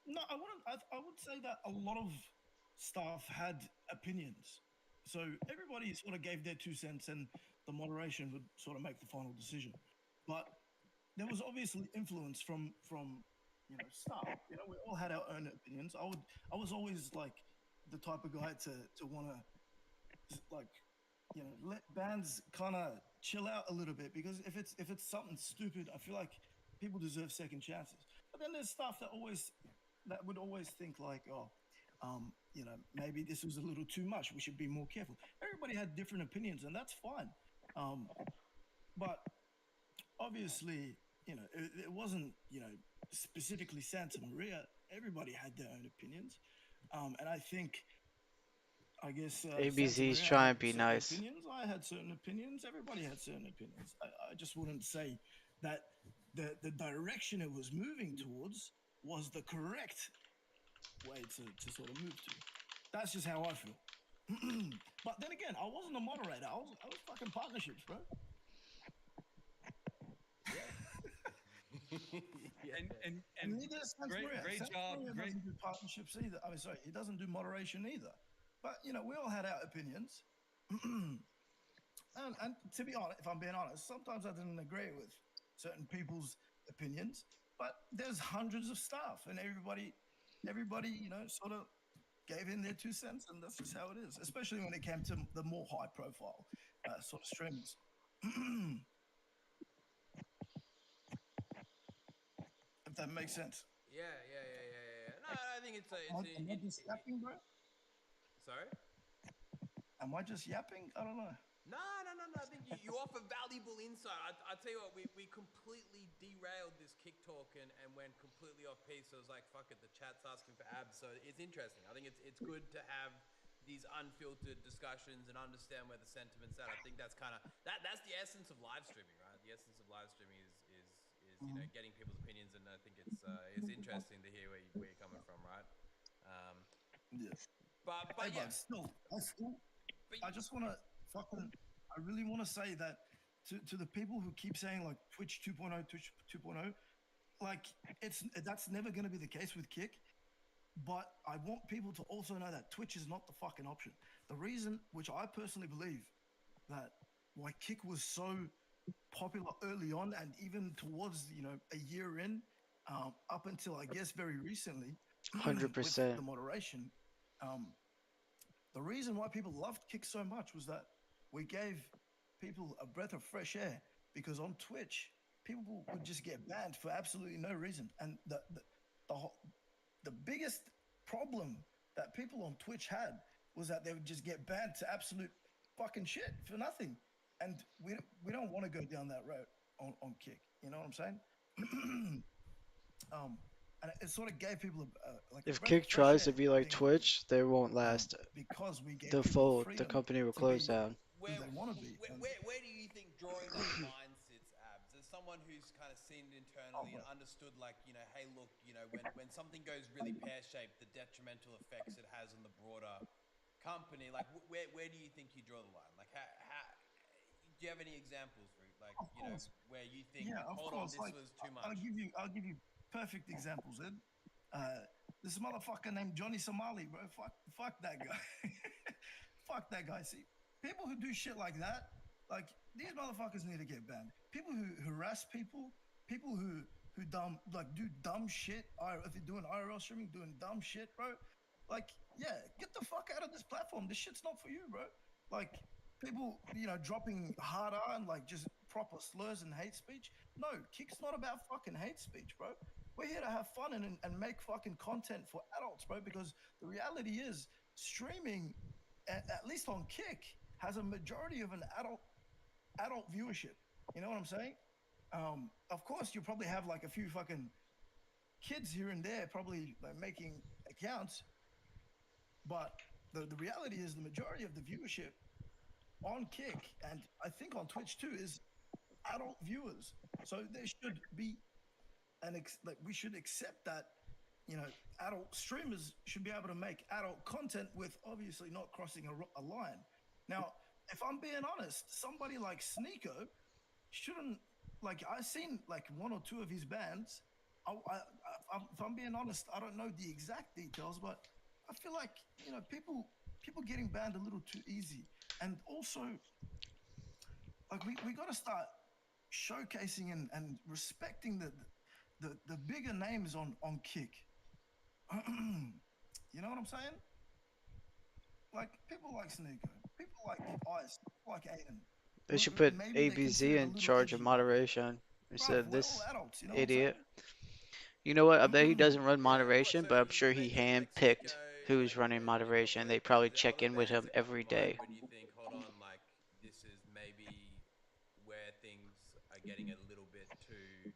No, I wouldn't. I would say that a lot of staff had opinions, so everybody sort of gave their 2 cents, and the moderation would sort of make the final decision. But there was obviously influence from staff. We all had our own opinions. I was always like the type of guy to want to like let bands kind of chill out a little bit, because if it's something stupid, I feel like people deserve second chances. But then there's stuff that would always think like, oh, maybe this was a little too much. We should be more careful. Everybody had different opinions, and that's fine. But obviously, it wasn't, specifically Santa Maria. Everybody had their own opinions. And I guess Santa ABZ's Maria trying had to be certain nice. opinions. I had certain opinions. Everybody had certain opinions. I just wouldn't say that the direction it was moving towards was the correct way to sort of move to. That's just how I feel. But then again, I wasn't a moderator. I was fucking partnerships, bro. And neither does Santa Maria. great Santa job. Maria doesn't do partnerships either. I mean, sorry, he doesn't do moderation either. But we all had our opinions. and to be honest, if I'm being honest, sometimes I didn't agree with certain people's opinions. But there's hundreds of staff, and everybody, sort of gave in their 2 cents, and that's just how it is. Especially when it came to the more high-profile sort of streamers. If that makes sense. Yeah. No, I think it's Am I just yapping, bro? Sorry. Am I just yapping? I don't know. No. I think you offer valuable insight. I tell you what, we completely derailed this kick talk and went completely off piece. So I was like, fuck it, the chat's asking for abs. So it's interesting. I think it's good to have these unfiltered discussions and understand where the sentiment's at. I think that's kind of that's the essence of live streaming, right? The essence of live streaming is getting people's opinions, and I think it's interesting to hear where you're coming from, right? Yeah. But Hey, yeah. but still, I just want to I really want to say that to the people who keep saying like Twitch 2.0, Twitch 2.0, like that's never going to be the case with Kick. But I want people to also know that Twitch is not the fucking option. The reason, which I personally believe, that why Kick was so popular early on, and even towards a year in, up until I guess very recently, with the 100%. moderation, um, the reason why people loved Kick so much was that we gave people a breath of fresh air, because on Twitch people would just get banned for absolutely no reason, and the, the biggest problem that people on Twitch had was that they would just get banned to absolute fucking shit for nothing. And we don't want to go down that road on Kick. You know what I'm saying? um, and it sort of gave people like a If breath of Kick fresh tries air to be like being on Twitch, Twitch, they won't last. because we gave They'll people the fold. The freedom company will to close be down. who they want to be. And Where do you think drawing that line sits, Abs? As someone who's kind of seen it internally and understood, like, hey, look, when something goes really pear-shaped, the detrimental effects it has on the broader company, like, where do you think you draw the line? Like, how do you have any examples, Root? Like, of course, where you think, yeah, of hold on, course. this Like was too I'll much? give you perfect examples, Ed. This motherfucker named Johnny Somali, bro. Fuck that guy. Fuck that guy. See, people who do shit like that, like these motherfuckers need to get banned. People who harass people, people who do dumb shit. If you're doing IRL streaming, doing dumb shit, bro. Like, yeah, get the fuck out of this platform. This shit's not for you, bro. Like people, dropping hard on like just proper slurs and hate speech. No, Kick's not about fucking hate speech, bro. We're here to have fun and make fucking content for adults, bro. Because the reality is, streaming, at least on Kick, has a majority of an adult viewership. You know what I'm saying? Of course, you probably have like a few fucking kids here and there, probably like making accounts, but the reality is the majority of the viewership on Kick, and I think on Twitch too, is adult viewers. So there should be like we should accept that adult streamers should be able to make adult content with obviously not crossing a line. Now, if I'm being honest, somebody like Sneeko shouldn't, like, I've seen like one or two of his bands. If I'm being honest, I don't know the exact details, but I feel like people getting banned a little too easy. And also, like, we got to start showcasing and respecting the bigger names on Kick. You know what I'm saying? Like people like Sneeko, people like Ice, people like Aiden, They who should put maybe they're ABZ considered a in little charge of edgy, but moderation instead bruv, of we're all this adults. You know what I'm idiot. saying? You know what? I bet he doesn't run Yeah, what? moderation, So but I'm you sure he mentioned like handpicked Sneeko, who's running and a couple moderation. other They guys. probably Is there check other in with bands him that come to every mind day. when you think, hold on, like this is maybe where things are getting a little bit too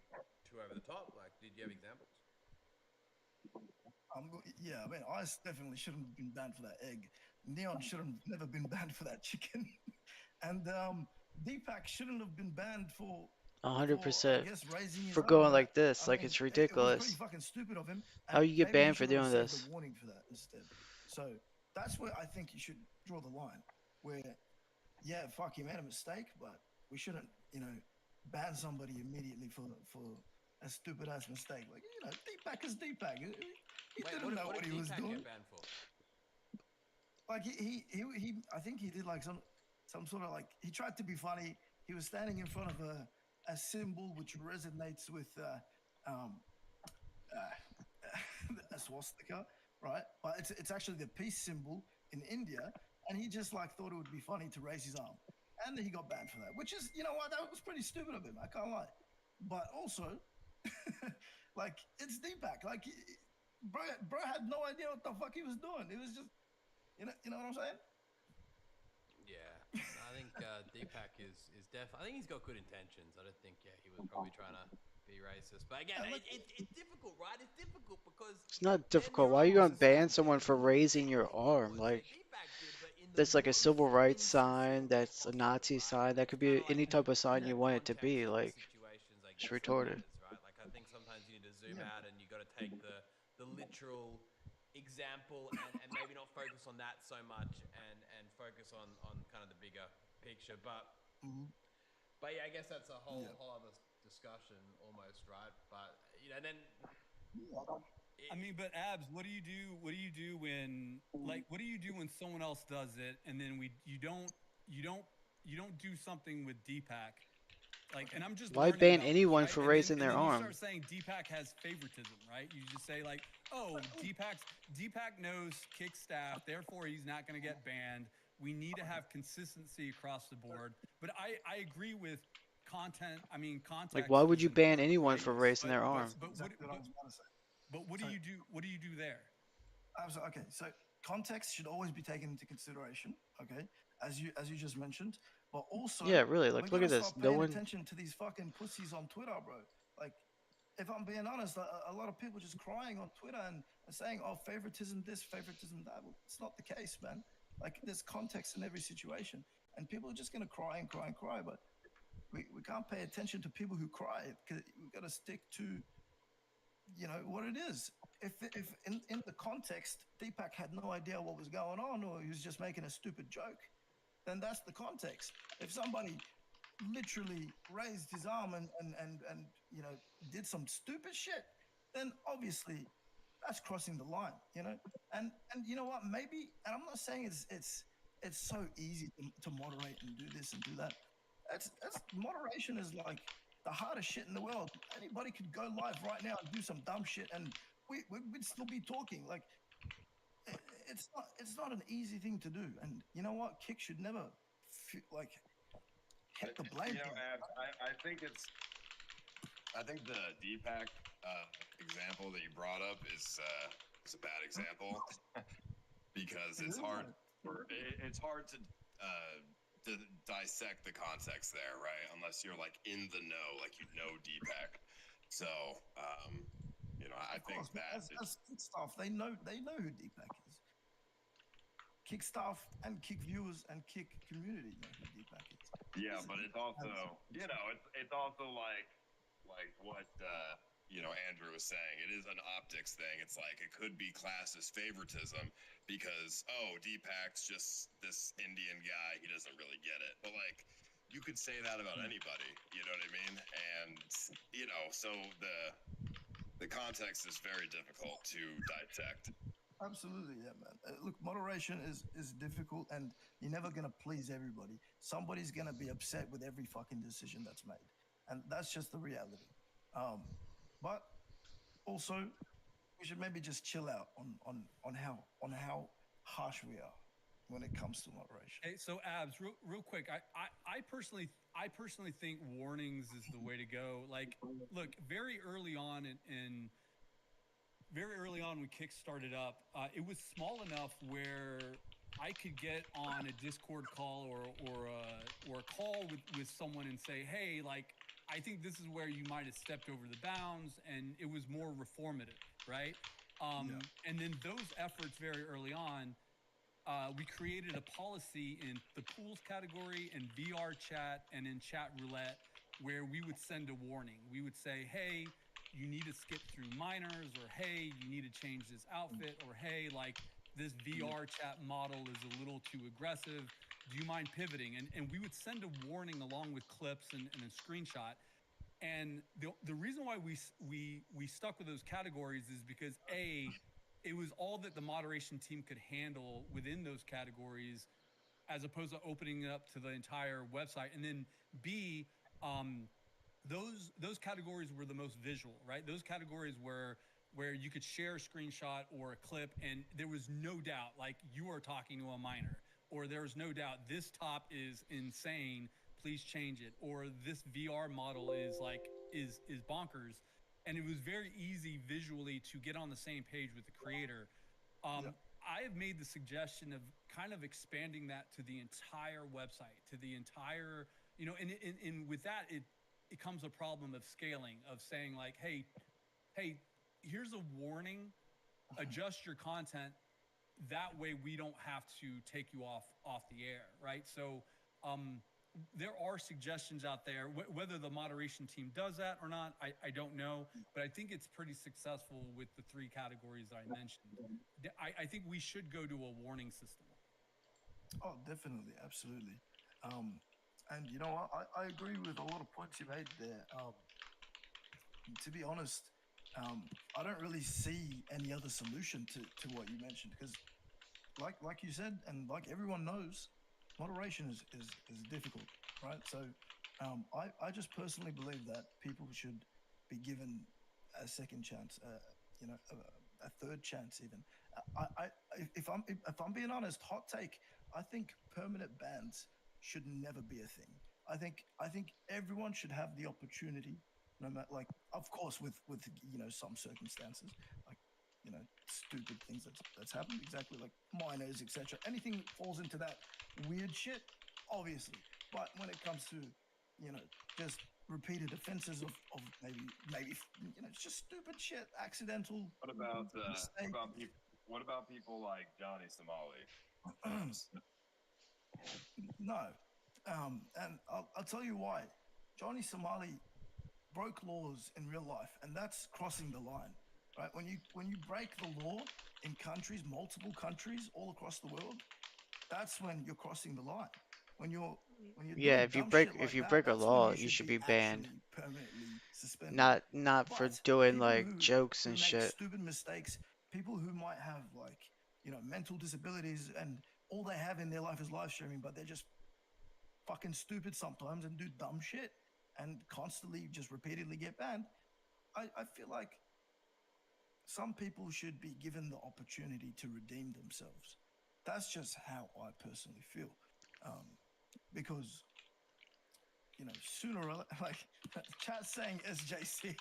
over the top? Like, did you have examples? Yeah, I mean, Ice definitely shouldn't have been banned for that egg. Neon should have never been banned for that chicken, and Deepak shouldn't have been banned for I 100% guess raising his for arm. going That like this. I Like, mean, it's it was pretty ridiculous. fucking stupid of him, How and you get maybe he banned for should have doing received a this? warning for that instead. So that's where I think you should draw the line. Where, yeah, fuck, he made a mistake, but we shouldn't, ban somebody immediately for a stupid ass mistake. Like, Deepak is Deepak. He Wait, didn't know what what did he was Deepak doing. get banned for? Like I think he did like some sort of, like, he tried to be funny. He was standing in front of a symbol which resonates with um a swastika, right? But it's actually the peace symbol in India, and he just like thought it would be funny to raise his arm, and he got banned for that. Which is, you know what, that was pretty stupid of him. I can't lie, but also, like, it's Deepak. Like, bro had no idea what the fuck he was doing. It was just, you know what I'm saying? Yeah, I think Deepak is I think he's got good intentions. I don't think he was probably trying to be racist. But again, Yeah, like, it's difficult, right? It's difficult because It's not then difficult. there Why are are you gonna also ban certain someone things for raising your Deepak did. I arm? won't say Like, Deepak did, but in the that's like a most civil rights sign. insincere way That's a possible, Nazi right? sign. And That it's could kind be of like any type of sign the you want it to context be. of the Like, situations, I it's guess, that retarded. matters, right? Like I think sometimes you need to zoom yeah, out and you got to take the literal example and maybe not focus on that so much and focus on kind of the bigger picture. mhm, But yeah, I guess that's a yeah. whole other discussion almost, right? But you know, then I mean, but Abs, what do you do? What do you do when, like, what do you do when someone else does it, and then you don't, you don't do something with Deepak? Like, and I'm just Why learning ban about this, anyone right? for raising And their then you arm? start saying Deepak has favoritism, right? You just say like, oh, Deepak knows kick staff, therefore he's not going to get banned. We need to have consistency across the board. But I agree with content. I mean, Like, context why would is you ban important, anyone right? for raising But their but arm? but what Exactly what I was about to say. but what do So- you do? What do you do there? Absolutely. Okay, so context should always be taken into consideration. Okay, as you just mentioned, but also Yeah, really. we Like, look gotta at this. start paying Going. attention to these fucking pussies on Twitter, bro. Like, if I'm being honest, a lot of people just crying on Twitter and saying, "Oh, favoritism this, favoritism that." Well, it's not the case, man. Like, there's context in every situation, and people are just gonna cry and cry and cry. But we can't pay attention to people who cry because we gotta stick to what it is. If in the context Deepak had no idea what was going on or he was just making a stupid joke, then that's the context. If somebody literally raised his arm and did some stupid shit, then obviously that's crossing the line, and you know what, maybe, and I'm not saying it's so easy to moderate and do this and do that. That's moderation is like the hardest shit in the world. Anybody could go live right now and do some dumb shit, and we'd still be talking. Like, it's not an easy thing to do. And you know what? Kick should never like hit the blame. I think I think the Deepak example that you brought up is a bad example because it's hard to dissect the context there, right? Unless you're like in the know, like Deepak. So, I Of think course, that as kick staff, they know who Deepak is. Kick staff and kick viewers and kick community know who Deepak is. yeah, but it's also it's also like what Andrew was saying. It is an optics thing. It's like it could be classed as favoritism because Deepak's just this Indian guy. He doesn't really get it. But like you could say that about anybody. You know what I mean? And so the context is very difficult to dissect. Absolutely, yeah, man. Look, moderation is difficult, and you're never gonna please everybody. Somebody's gonna be upset with every fucking decision that's made, and that's just the reality. But also, we should maybe just chill out on how harsh we are when it comes to moderation. Hey, so Abs, real quick, I personally think warnings is the way to go. Like, look, very early on when Kick started up, it was small enough where I could get on a Discord call or a call with someone and say, hey, like, I think this is where you might have stepped over the bounds, and it was more reformative, right? And then those efforts very early on, we created a policy in the pools category, in VR chat, and in chat roulette, where we would send a warning. We would say, hey, you need to skip through minors, or hey, you need to change this outfit, or hey, like this VR chat model is a little too aggressive. Do you mind pivoting? And we would send a warning along with clips and a screenshot. And the reason why we stuck with those categories is because it was all that the moderation team could handle within those categories, as opposed to opening it up to the entire website. And then B, those categories were the most visual, right? Those categories where you could share a screenshot or a clip, and there was no doubt, like, you are talking to a minor, or there was no doubt this top is insane, please change it, or this VR model is bonkers. And it was very easy visually to get on the same page with the creator. I have made the suggestion of kind of expanding that to the entire website, to the entire, and with that, it comes a problem of scaling, of saying like, hey, here's a warning, adjust your content. That way we don't have to take you off the air, right? So there are suggestions out there. Whether the moderation team does that or not, I don't know. But I think it's pretty successful with the three categories that I mentioned. I think we should go to a warning system. Oh, definitely, absolutely. And I agree with a lot of points you made there. To be honest, I don't really see any other solution to what you mentioned because, like you said, and like everyone knows, moderation is difficult, right? So, I just personally believe that people should be given a second chance, a third chance even. If I'm being honest, hot take, I think permanent bans should never be a thing. I think everyone should have the opportunity, no matter, like, of course, with some circumstances, like, stupid things that's happened, exactly like minors, etc. Anything that falls into that weird shit, obviously. But when it comes to, just repeated offenses of maybe it's just stupid shit, accidental What about mistake. what about people like Johnny Somali? No, and I'll tell you why. Johnny Somali broke laws in real life, and that's crossing the line, right? When you break the law in countries, multiple countries all across the world, that's when you're crossing the line. When you're Yeah, doing dumb shit if like you that, break a that's when law, you you should should be be banned. actually permanently suspended. Not for But doing people like who jokes who and make shit. stupid mistakes, people who might have, like, mental disabilities, and all they have in their life is live streaming, but they're just fucking stupid sometimes and do dumb shit and constantly just repeatedly get banned. I feel like some people should be given the opportunity to redeem themselves. That's just how I personally feel. Because, sooner or like, chat saying SJC.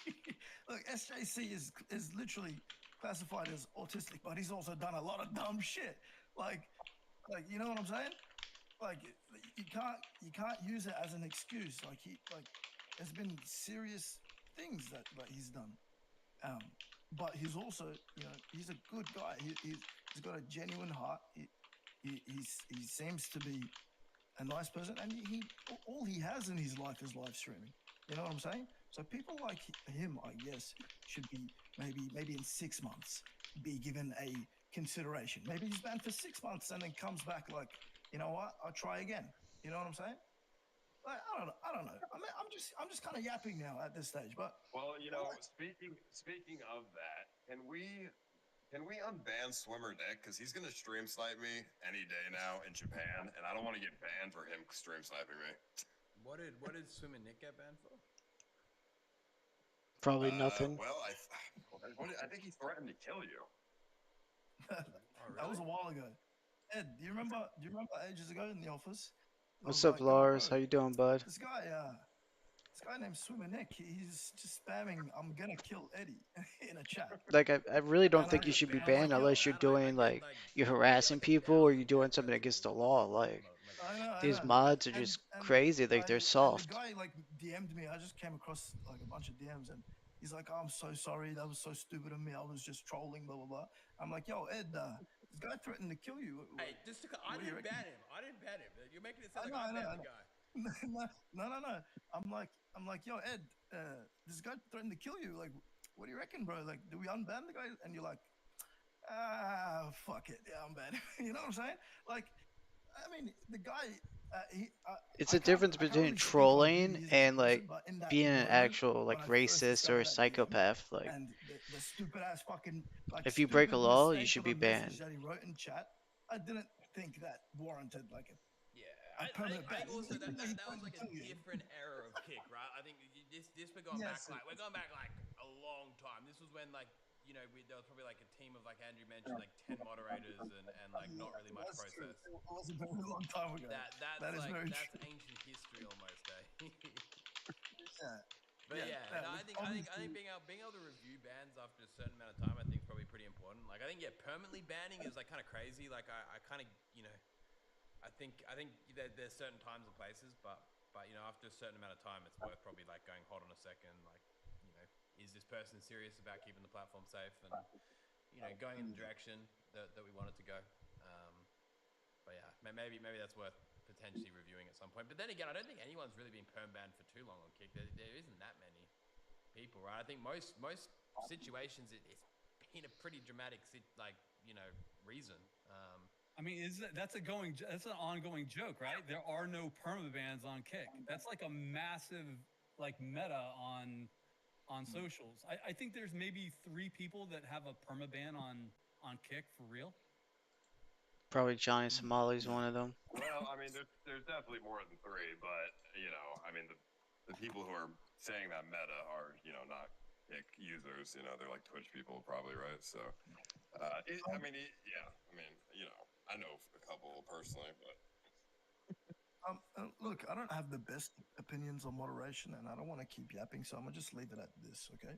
Look, SJC is literally classified as autistic, but he's also done a lot of dumb shit. Like, you know what I'm saying? Like, you can't use it as an excuse. Like, there's been serious things that he's done. But he's also, he's a good guy. He's got a genuine heart. He seems to be a nice person, and all he has in his life is live streaming. You know what I'm saying? So people like him, I guess, should be maybe in 6 months be given a consideration. Maybe he's banned for 6 months and then comes back like, you know what? I'll try again. You know what I'm saying? Like, I don't know. I'm just kind of yapping now at this stage. But Well, speaking of that, can we unban Swimmer Nick, because he's gonna stream snipe me any day now in Japan, and I don't want to get banned for him stream sniping me. What did Swim and Nick get banned for? Probably nothing. Well, I think he threatened to kill you. Oh, that was a really? while ago. Ed, do you remember ages ago in the office? I What's was up, like, oh, bro, Lars? How you doing, bud? this guy named Swimmer Nick, he's just spamming, "I'm gonna kill Eddie" in a chat. Like, I really don't And think you should be I was banned like, yo, unless you're That I doing get like like you're you get harassing like people or 1,000 you're doing death something threats against the within law. Like, I know, these I know. mods are just crazy. Like, they're And the soft. guy like DM'd me. I just came across like a bunch of DMs, and he's like, "Oh, I'm so sorry. That was so stupid of me. I was just trolling." Blah blah blah. I'm like, "Yo, Ed, this guy threatened to kill you. Hey, I What do you didn't reckon?" ban him. I didn't ban him. You're making it I sound know, like I I know, banned I the know. guy. No. I'm like, yo, Ed, this guy threatened to kill you. Like, what do you reckon, bro? Like, do we unban the guy? And you're like, fuck it, yeah, unban. You know what I'm saying? Like, I mean, the guy, It's I a can't, difference I can't between really speak on who trolling he is as a and like person, but in that being an moment actual when like I first racist or a discovered that DM psychopath. Like, and the stupid ass fucking, like, if you break a stupid law, you mistake should of be a message banned. that he wrote in chat, I didn't think that warranted like Yeah, a permanent I ban. think also that, Even though he that was threatened like to a kill you. different era of Kick, right? I think this we're going back Yes, we're going back like a long time. This was when like there was probably like a team of, like Andrew mentioned, like 10 moderators and like not really much that's true. process. It was a very long time ago. That's That is like very that's true. ancient history almost, eh? Yeah, But yeah, no, look, I obviously, think being able to review bans after a certain amount of time, I think is probably pretty important. Like I think permanently banning is like kind of crazy. Like I kind of I think there's certain times and places, but after a certain amount of time, it's worth probably like going, hold on a second, like is this person serious about keeping the platform safe and going in the direction that we want it to go. Um, but yeah, maybe that's worth potentially reviewing at some point. But then again, I don't think anyone's really been perm banned for too long on Kick. There isn't that many people, right? I think most situations it's been a pretty dramatic reason. I mean, that's an ongoing joke, right? There are no perma bans on Kick. That's like a massive like meta on on socials. I think there's maybe 3 people that have a permaban on Kick for real. Probably Johnny Somali's one of them. Well, I mean, there's definitely more than 3, but I mean, the people who are saying that meta are not Kick users. They're like Twitch people probably, right? So, I mean, yeah, I mean, I know a couple personally, but Look, I don't have the best opinions on moderation, and I don't want to keep yapping, so I'm gonna just leave it at this, okay?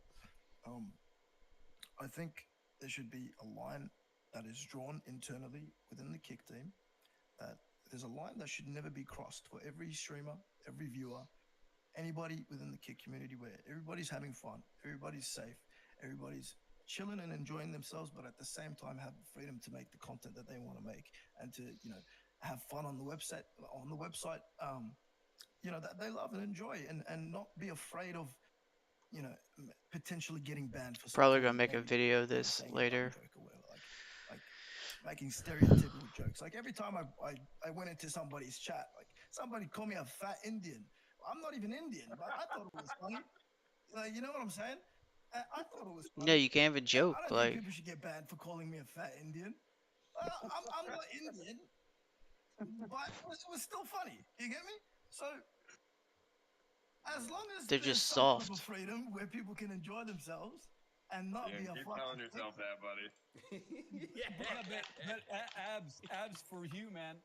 I think there should be a line that is drawn internally within the Kick team. That there's a line that should never be crossed for every streamer, every viewer, anybody within the Kick community, where everybody's having fun, everybody's safe, everybody's chilling and enjoying themselves, but at the same time have the freedom to make the content that they want to make and to have fun on the website that they love and enjoy, and not be afraid of potentially getting banned for Probably for gonna make a maybe video of this saying a dumb later. joke or whatever, like making stereotypical jokes. Like every time I went into somebody's chat, like somebody called me a fat Indian. I'm not even Indian, but I thought it was funny. Like, you know what I'm saying? I thought it was No, funny. you can't even joke. I don't think Like, people should get banned for calling me a fat Indian. I'm not Indian, but it was still funny. You get me? So as long as they're there's just some sort of soft. freedom where people can enjoy themselves and not be a keep fucking telling yourself that, buddy. But abs for you, man.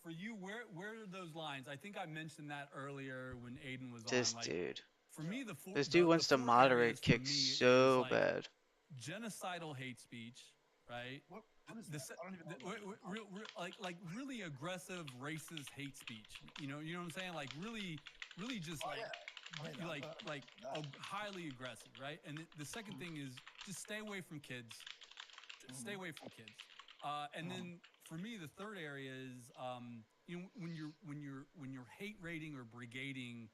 For you, where are those lines? I think I mentioned that earlier when Aiden was This on. Like, dude. for me, This dude wants to the 4 areas moderate for Kick me is so like bad. genocidal hate speech, right? What is The that? se- I don't even know. like really aggressive racist hate speech. You know what I'm saying? Like really just Oh, like yeah. I mean, like that. highly aggressive, right? And the second thing is just stay away from kids. Stay away from kids. And then for me, the third area is when you're hate rating or brigading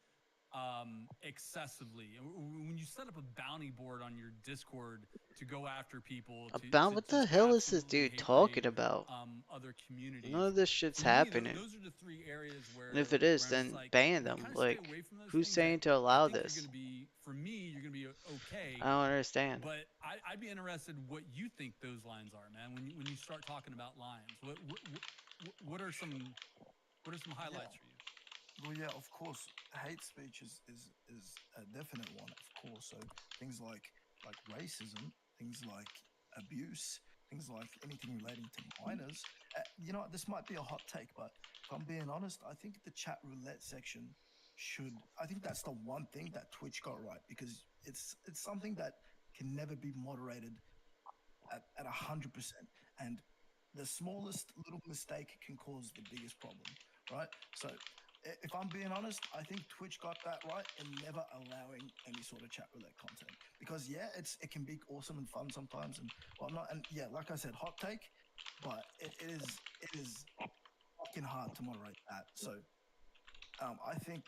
excessively, when you set up a bounty board on your Discord to go after people, About to what the just hell is this absolutely dude hate raid talking about? other communities. None of this shit's For me, happening. those are the 3 areas And if where it is, I'm just then like, ban if you them. kind of stay Like, away from those who's things, saying to I allow think you're this? going to be, for me, you're going to be okay. I don't understand. But I'd be interested what you think those lines are, man. When you start talking about lines, what are some highlights for you? Well, yeah, of course, hate speech is a definite one, of course. So things like racism, things like abuse, things like anything relating to minors. This might be a hot take, but if I'm being honest, I think the chat roulette section should. I think that's the one thing that Twitch got right, because it's something that can never be moderated at 100%, and the smallest little mistake can cause the biggest problem, right? So if I'm being honest, I think Twitch got that right in never allowing any sort of chat roulette content, because yeah, it can be awesome and fun sometimes and whatnot, and yeah, like I said, hot take, but it is fucking hard to moderate that. So I think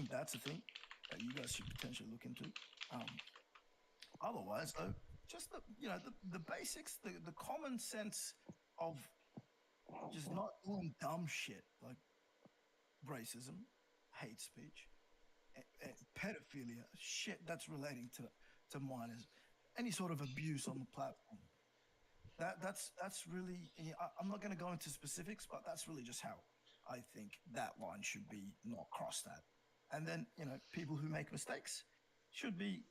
that's a thing that you guys should potentially look into. Otherwise, though, just the basics, the common sense of just not doing dumb shit like racism, hate speech, pedophilia, shit that's relating to minors, any sort of abuse on the platform. That's really. I'm not going to go into specifics, but that's really just how I think that line should be not crossed at. And then people who make mistakes should be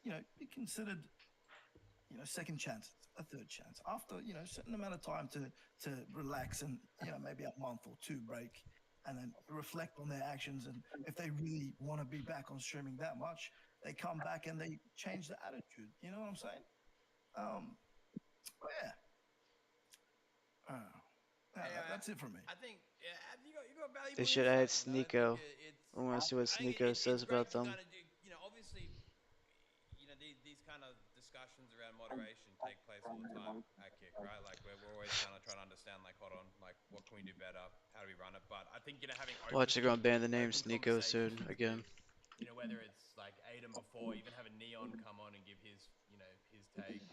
considered second chances, a third chance after a certain amount of time to relax and maybe a month or two break, and then reflect on their actions. And if they really want to be back on streaming that much, they come back and they change the attitude. You know what I'm saying? But yeah. That's it for me. I think you got valuable They should insight. add I think Sneeko. I want to see what I think Sneeko says it's great about to them. kind of do. Obviously, these kind of discussions around moderation take place all the time at Kick, right? Like we're always kind of trying to understand, like, hold on, like what can we do better? How do we run it? But I think having Watch, they're gonna ban the name open Sneeko soon conversations again. with, whether it's like Aiden before, even having Neon come on and give his his take,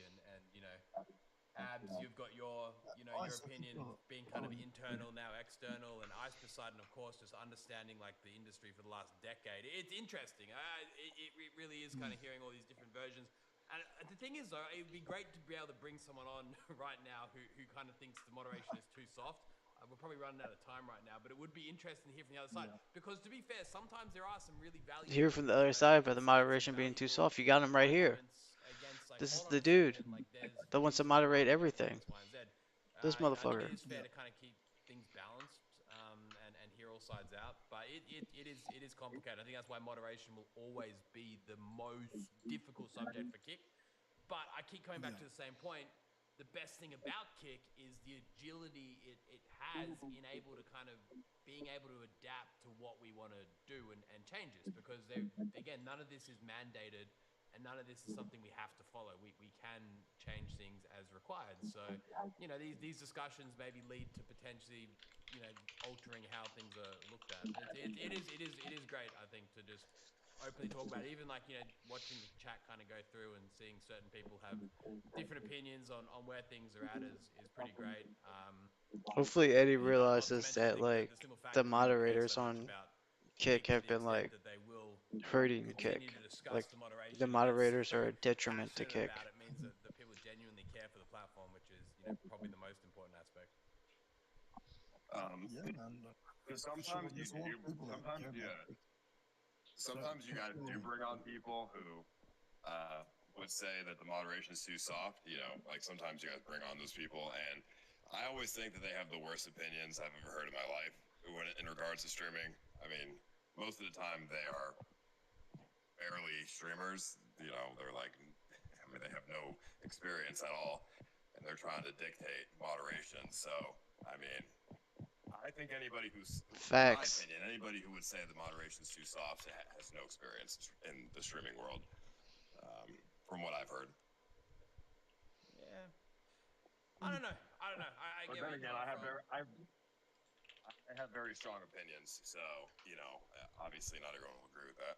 and Gabs, you've got your, I your said, opinion being kind of internal, now external, and Ice Poseidon, of course, just understanding like the industry for the last decade. It's interesting. It really is kind of hearing all these different versions. And the thing is, though, it would be great to be able to bring someone on right now who kind of thinks the moderation is too soft. We're probably running out of time right now, but it would be interesting to hear from the other side. Because to be fair, sometimes there are some really Hear valuable, from the other side about the insights and moderation being too valuable soft. You got him right here. arguments against like, This is hold on the a dude second, like there's that wants to reason moderate why X, everything. Y, and Z. This I think motherfucker. it is fair to kind of keep things balanced and hear all sides out, but it is complicated. I think that's why moderation will always be the most difficult subject for Kick. But I keep coming back to the same point. The best thing about Kick is the agility it has in able to kind of being able to adapt to what we want to do and changes, because again, none of this is mandated and none of this is something we have to follow. We can change things as required. So, these discussions maybe lead to potentially, altering how things are looked at. It is great, I think, to just openly talk about it. Even like, watching the chat kind of go through and seeing certain people have different opinions on where things are at is pretty great. Hopefully Eddie Not to realizes mention, I that think like the simple fact the that we don't care moderators so much on about Kick Kick to have the been extent like that they will hurting continue Kick. to Like discuss the the moderation and get moderators so are a detriment to passionate Kick. about it means that people genuinely care for the platform, which is, probably the most important aspect. Yeah, man. Because For sure, sometimes you there's a lot do, of people that care about it. sometimes you guys do bring on people who would say that the moderation is too soft. Like sometimes you guys bring on those people, and I always think that they have the worst opinions I've ever heard in my life in regards to streaming. I mean, most of the time they are barely streamers. They're like, they have no experience at all, and they're trying to dictate moderation. So, I mean, I think anybody in my Facts. opinion, anybody who would say the moderation's too soft has no experience in the streaming world, from what I've heard. Yeah. I don't know. I But get then where you're again, coming from. I have very strong opinions, so obviously not everyone will agree with that.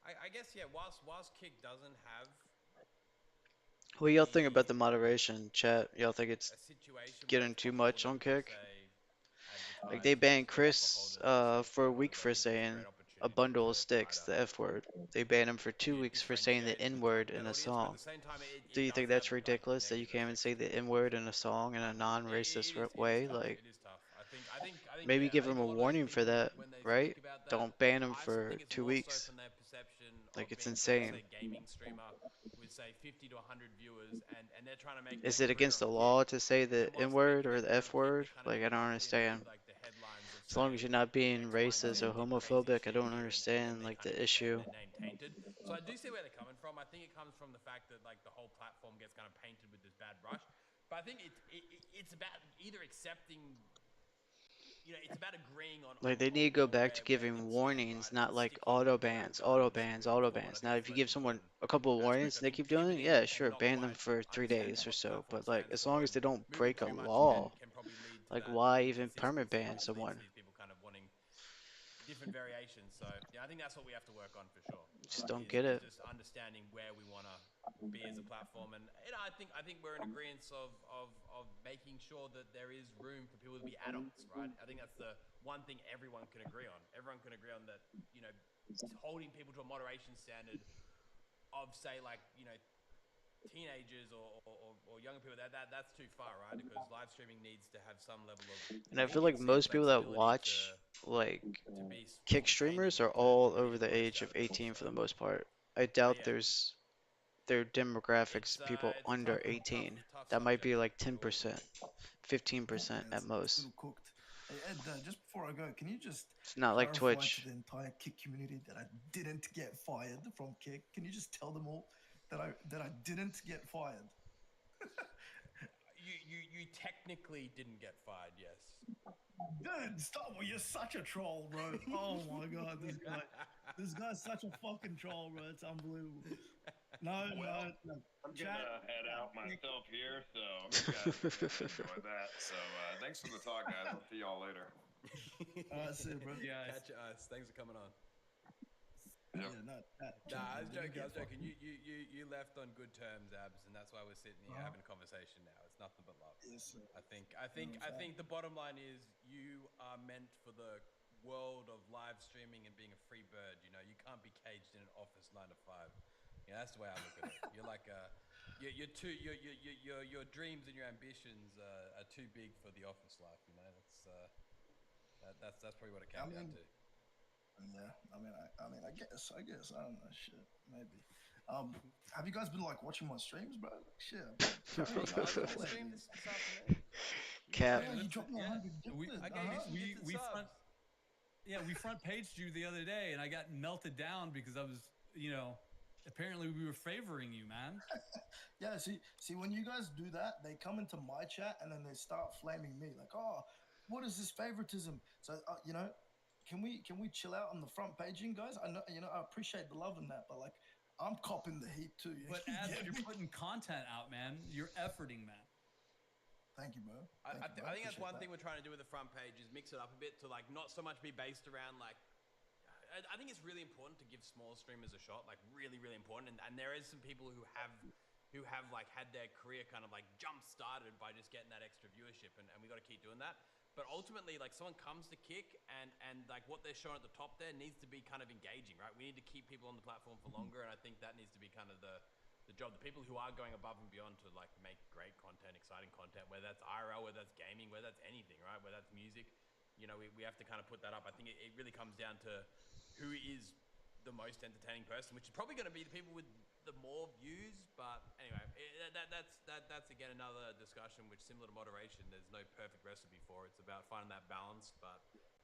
I guess, yeah. Whilst Kick doesn't have What do y'all think about the moderation, chat? Y'all think it's a situation where getting it's too much beholden on to, Kick? say, Like they advertisers banned or it's Chris beholden to, say, for a week promoters. I for think there's a saying great a opportunity bundle of to try sticks, to the F word. They banned him for 2 weeks for saying the differentiate N and word target in that a audience, but at song. the same time, Do it you does think have that's like ridiculous that you negative can't even effects say as the well. N word in a song in a It non-racist is way? tough. Like It is tough. I think maybe yeah. give I think him a a lot of those warning for people that, when they right? speak about that, Don't ban him I still for think it's two more so weeks. from their perception Like of it's being, say, insane. a gaming streamer with, say, 50 to 100 viewers, and they're trying to make their Is it career against on the Kick. law to say the And N whilst they're word making or their the career on F Kick, word? they're kind of Like I don't lumped into understand. like the headlines of, As long as say, you're not being X, Y, and racist Z or did crazy homophobic, I shit don't here, and then understand they like kind of the get issue. their name tainted. So I do see where they're coming from. I think it comes from the fact that like the whole platform gets kind of painted with this bad brush. But I think it's about either accepting, it's about agreeing Like they need to go on back to where giving things stand, right? warnings, And not like sticking auto to that bans, auto guns bans, moving auto forward. I bans. think Now, that's if you the most give someone important a couple of warnings aspect. I and they think keep doing it, pivoting yeah, and sure, not ban them quite for 3 days understanding or what the so. platform But like, stands as for long as and they don't moving break a too much can law, probably lead to like that why even permit inconsistency, ban which leads to someone? these people kind of wanting different variations. So yeah, I think that's what we have to work on for sure. Just don't Is get is it. just understanding where we want to be as a platform, and I think we're in agreement of making sure that there is room for people to be adults, right? I think that's the one thing everyone can agree on. Everyone can agree on that. Holding people to a moderation standard of, say, like, teenagers or younger people, that's too far, right? Because live streaming needs to have some level of And I feel like leniency and most people that flexibility watch like to be kick entertaining streamers are to all get over your the voice age of out there. 18 So, for the most part. I but doubt yeah, their demographics people it's a under tough, tough, 18. tough That might be subject like for all. 10%, 15% Yeah, at it's a most. little cooked. Hey Ed, just before I go, can you just It's not like clarify to Twitch. the entire Kick community that I didn't get fired from Kick? Can you just tell them all that I didn't get fired? You technically didn't get fired, yes. Dude, stop! Well, you're such a troll, bro. Oh my god, this guy's such a fucking troll, bro. It's unbelievable. No, Well, no. I'm Chat, gonna head out myself here, so you guys can enjoy that. So thanks for the talk, guys. I'll see y'all later. See you, bro. Yeah. Catch us. Thanks for coming on. Yep. Yeah, no, Nah, I was didn't joking. get fired. You left on good terms, Abs, and that's why we're sitting here having a conversation now. It's nothing but love. Yes, sir. I think the bottom line is you are meant for the world of live streaming and being a free bird. You know, you can't be caged in an office 9 to 5. Yeah, that's the way I look at it. You're like your dreams and your ambitions are too big for the office life. You know, that's probably what it came down to. Yeah, I guess, I don't know, shit, maybe. Have you guys been like watching my streams, bro? Like, shit, I've been carrying I was guys on out the stream lately. this afternoon. Cap. Yeah, you dropped me Yeah. 100 gifted. I gave you some we gifted we subs. front we front paged you the other day, and I got melted down because I was, apparently we were favoring you, man. Yeah, see, when you guys do that, they come into my chat and then they start flaming me like, oh, what is this favoritism? So, can we chill out on the front paging, guys? I know, I appreciate the love and that, but like, I'm copping the heat too. But You as get you're me? putting content out, man, you're efforting, man. Thank you, bro. I Thank you, think bro. that's one Appreciate thing that. we're trying to do with the front page is mix it up a bit to like not so much be based around like. I think it's really important to give small streamers a shot, like really, really important. And there is some people who have like had their career kind of like jump started by just getting that extra viewership, and we got to keep doing that. But ultimately, like someone comes to Kick and like what they're showing at the top there needs to be kind of engaging, right? We need to keep people on the platform for longer, and I think that needs to be kind of the job. The people who are going above and beyond to like make great content, exciting content, whether that's IRL, whether that's gaming, whether that's anything, right? Whether that's music, we have to kind of put that up. I think it really comes down to who is the most entertaining person, which is probably going to be the people with the more views. But anyway, that's again another discussion, which similar to moderation, there's no perfect recipe for. It's about finding that balance. But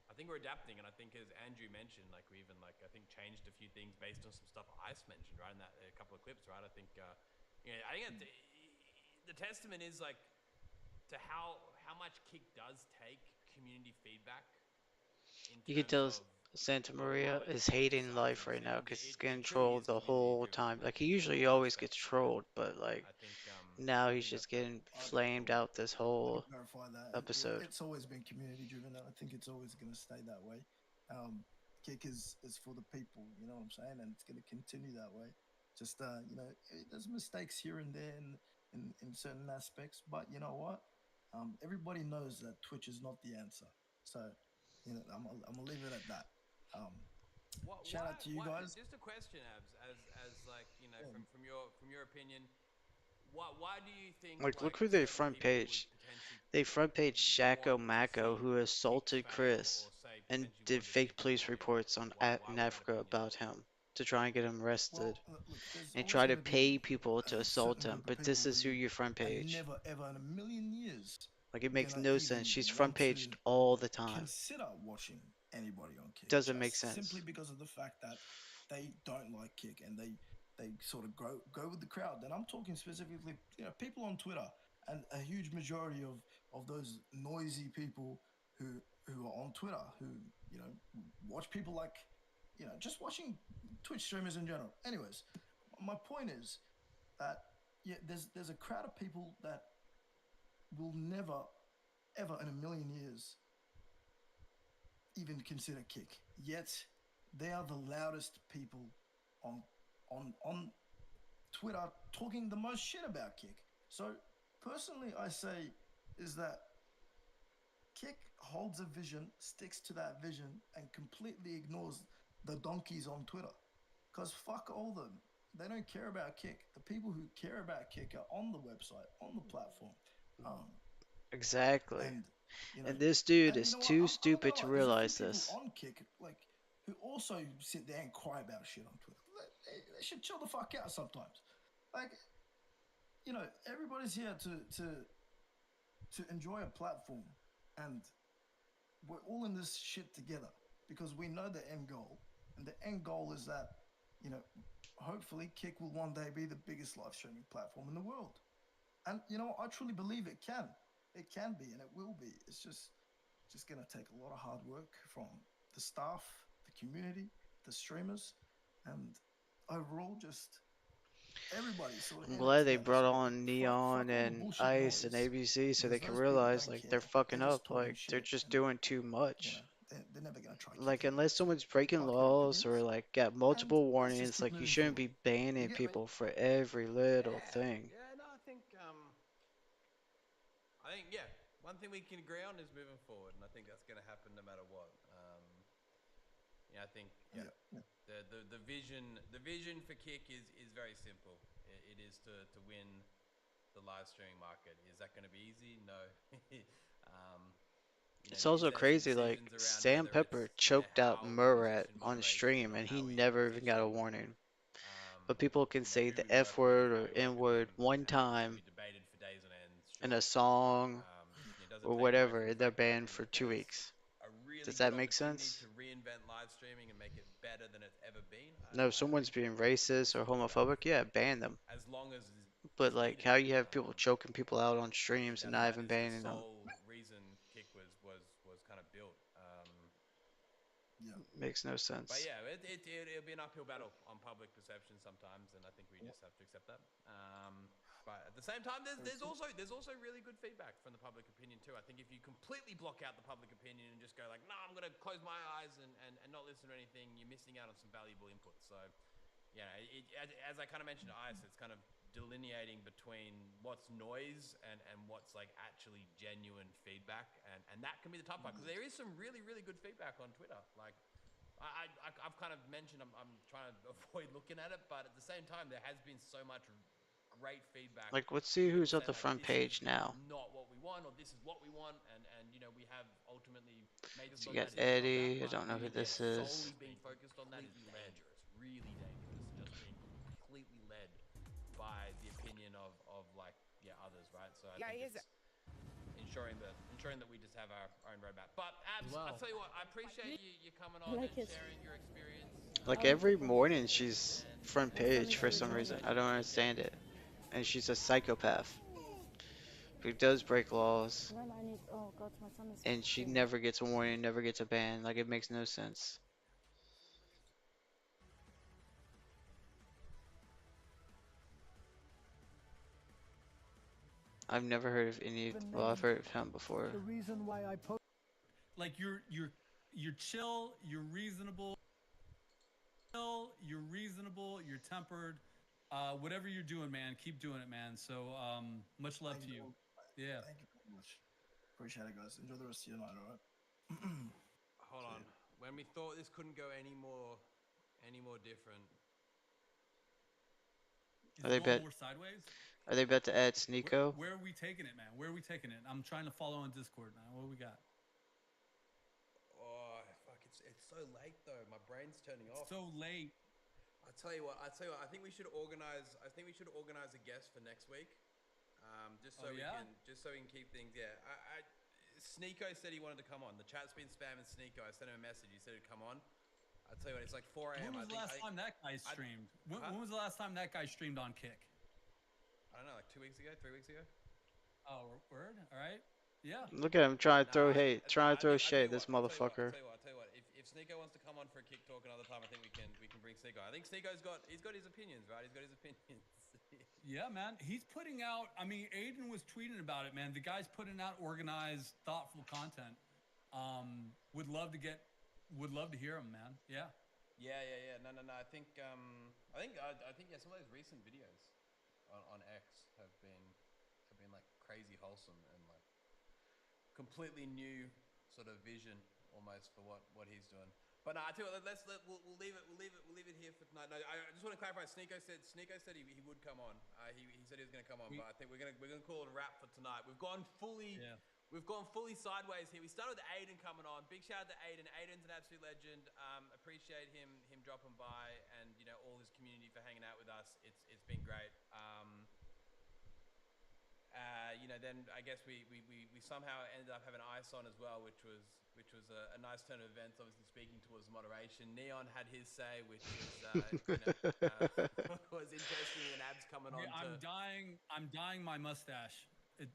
I think we're adapting, and I think as Andrew mentioned, like we even like I think changed a few things based on some stuff Ice mentioned, right? In that a couple of clips, right? I think the testament is like to how much Kick does take community feedback. You can tell Santa Maria is hating life right now because he's getting trolled the whole time. Like he usually always gets trolled, but like I think now he's just getting flamed out this I whole can clarify that. episode. It's always been community driven, and I think it's always going to stay that way. Kick is for the people, you know what I'm saying, and it's going to continue that way. Just there's mistakes here and there in certain aspects, but you know what? Everybody knows that Twitch is not the answer. So, I'm gonna leave it at that. Shout out to you guys. Just a question, Abs, as like from your opinion, why do you think Like, look who they certain front people would page. potentially They front page Shako want to Mako, see who assaulted Kick fail, Chris or say and potentially did want to see fake Kick police win? reports on Why at would that Nefka opinion about hold? him to try and get him arrested Well, look, there's and always try to going to pay be people to a assault certain him. group of But this people is who your front are page. never ever in a million years Like it makes gonna no sense. even She's front want to paged all the time. consider watching anybody on Kick. Doesn't make just sense. simply because of the fact that they don't like Kick and they sort of go with the crowd. And I'm talking specifically, people on Twitter, and a huge majority of those noisy people who are on Twitter who watch people like just watching Twitch streamers in general. Anyways, my point is that there's a crowd of people that will never ever in a million years even consider Kick. Yet they are the loudest people on Twitter talking the most shit about Kick. So personally, I say is that Kick holds a vision, sticks to that vision, and completely ignores the donkeys on Twitter. Because fuck all them. They don't care about Kick. The people who care about Kick are on the website, on the platform. Exactly. And And this dude and is what? too I'm not stupid gonna to lie. There's a realize few people this. on Kick like who also sit there and cry about shit on Twitter. They should chill the fuck out sometimes. Like, everybody's here to enjoy a platform, and we're all in this shit together because we know the end goal, and the end goal is that hopefully Kick will one day be the biggest live streaming platform in the world. And I truly believe it can. It can be, and it will be. It's just going to take a lot of hard work from the staff, the community, the streamers, and overall just everybody sort of I'm in it glad they together. brought So on fuck Neon all the and bullshit Ice and noise, ABC so they because can those people realize don't like care. they're They're fucking just up. talking Like they're shit, just and doing too much. they're never gonna try Like, kicking. unless someone's breaking Fuck your laws or opinions, like got and multiple let's just warnings, keep like you moving shouldn't forward. be You banning get me? people for every little Yeah, thing. yeah. No, I think yeah. One thing we can agree on is moving forward, and I think that's going to happen no matter what. Yeah, I think yeah. Yeah. The vision for Kick is very simple. It is to win the live streaming market. Is that going to be easy? No. um, It's is also there some crazy, like decisions around Sam whether it's Pepper choked out how we Murat position on moderation stream or and he how we never even got a position warning. But people can say who the we F work with word and how or we work N with them, word one and it can time be debated for days on end. in Sure, a song it doesn't or take away from whatever, the they're fact that I banned think for that two there's weeks. a really Does good that make opportunity sense? to reinvent live streaming and make it better than it's ever been. No, if someone's being I think racist it's or still good homophobic, yeah, ban them. as long as But it's like needed. how you have people choking people out on I think streams and not that even is the banning them sole reason Kick was kind of built. Yeah. makes no But sense. yeah, it'll be an uphill battle on public perception sometimes, and I think we just have to accept that. But at the same time, there's also really good feedback from the public opinion too. I think if you completely block out the public opinion and just go like, no, I'm gonna close my eyes and not listen to anything, you're missing out on some valuable input. So yeah, as I kind of mentioned to Ice, it's kind of delineating between what's noise and what's like actually genuine feedback, and that can be the tough part because there is some really good feedback on Twitter. Like I've kind of mentioned I'm trying to avoid looking at it, but at the same time, there has been so much great feedback. Like, let's see People who's on saying the like front this is page now. not what we want, or this is what we want, and we have ultimately made So some you got decisions on that. Eddie. I But don't know who again, this is. solely being focused on that is dangerous, really dangerous. Just being completely led by the opinion of like others, right? So I think it's ensuring that we just have our own roadmap. But Abs, I'll tell you what, I appreciate you coming on and sharing your experience. Like every morning, she's And front page for some reason. I don't understand it. And she's a psychopath who does break laws, and she never gets a warning, never gets a ban. Like it makes no sense. I've never heard of any. Well, I've heard of him before. The reason why I post. Like you're chill, you're reasonable, you're tempered. Whatever you're doing, man, keep doing it, man. So much love to you. Yeah. Thank you very much. Appreciate it, guys. Enjoy the rest of your night, all right? hold on, when we thought this couldn't go any more different. Is Are they it going bet? more sideways? Are they about to add Sneeko? Where are we taking it, man? Where are we taking it? I'm trying to follow on Discord, man. What we got? Oh fuck! It's so late though. My brain's turning off. So late. I tell you what. I think we should organize. I think we should organize a guest for next week. Just so we can keep things. Yeah. Sneeko said he wanted to come on. The chat's been spamming Sneeko. I sent him a message. He said he'd come on. I tell you what, it's like 4 a.m. When was the last time that guy streamed? When was the last time that guy streamed on Kick? I don't know, like 2 weeks ago, 3 weeks ago. Oh, word. All right. Yeah. Look at him trying to throw hate, trying to throw shade. This motherfucker. I'll tell you what. If Sneeko wants to come on for a Kick Talk another time, I think we can bring Sneeko. I think Sneeko's got his opinions, right? He's got his opinions. Yeah, man. He's putting out. I mean, Aiden was tweeting about it, man. The guy's putting out organized, thoughtful content. Would love to hear him, man. Yeah. Yeah. No. I think yeah, some of those recent videos on X have been like crazy wholesome and like completely new sort of vision almost for what he's doing. But no, I tell you what, we'll leave it here for tonight. No, I just want to clarify. Sneeko said he would come on. He said he was going to come on, but I think we're gonna call it a wrap for tonight. We've gone fully sideways here. We started with Aiden coming on. Big shout out to Aiden. Aiden's an absolute legend. Appreciate him dropping by and all his community for hanging out with us. It's been great. Then I guess we somehow ended up having Ice on as well, which was a nice turn of events. Obviously speaking towards moderation. Neon had his say, which was was interesting. And Abs coming on. I'm dyeing my mustache.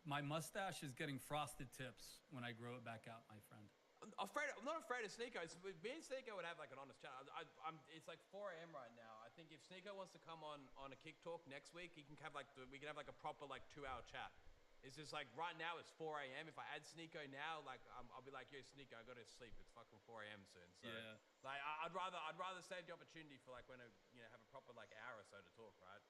My mustache is getting frosted tips when I grow it back out, my friend. I'm not afraid of Sneeko. Me and Sneeko would have like an honest chat. It's like 4 a.m. right now. I think if Sneeko wants to come on a Kick Talk next week, we can have like a proper like 2-hour chat. It's just like right now it's 4 a.m. If I add Sneeko now, like I'll be like, yo, Sneeko, I gotta sleep. It's fucking 4 a.m. soon. So Yeah. like I'd rather save the opportunity for like when I have a proper like hour or so to talk, right?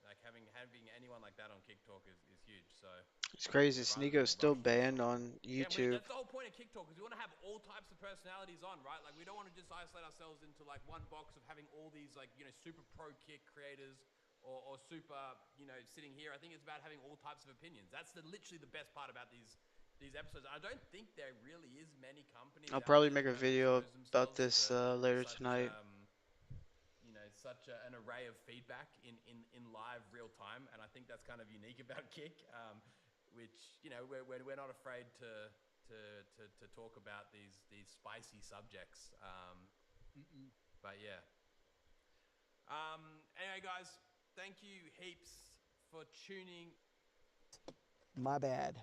Like having anyone like that on Kick Talk is huge. So It's crazy. yeah, rather Sneako's than still rush through banned something. on Yeah, YouTube. that's the whole point of Kick Talk, is we want to have all types of personalities on, right? Like we don't want to just isolate ourselves into like one box of having all these like super pro kick creators or super sitting here. I think it's about having all types of opinions. That's literally the best part about these episodes. I don't think there really is many companies I'll out probably there make that a kind of video expose about themselves this to later such tonight. Such an array of feedback in live real time, and I think that's kind of unique about Kick, which we're not afraid to talk about these spicy subjects. But yeah. Anyway, guys, thank you heaps for tuning. My bad.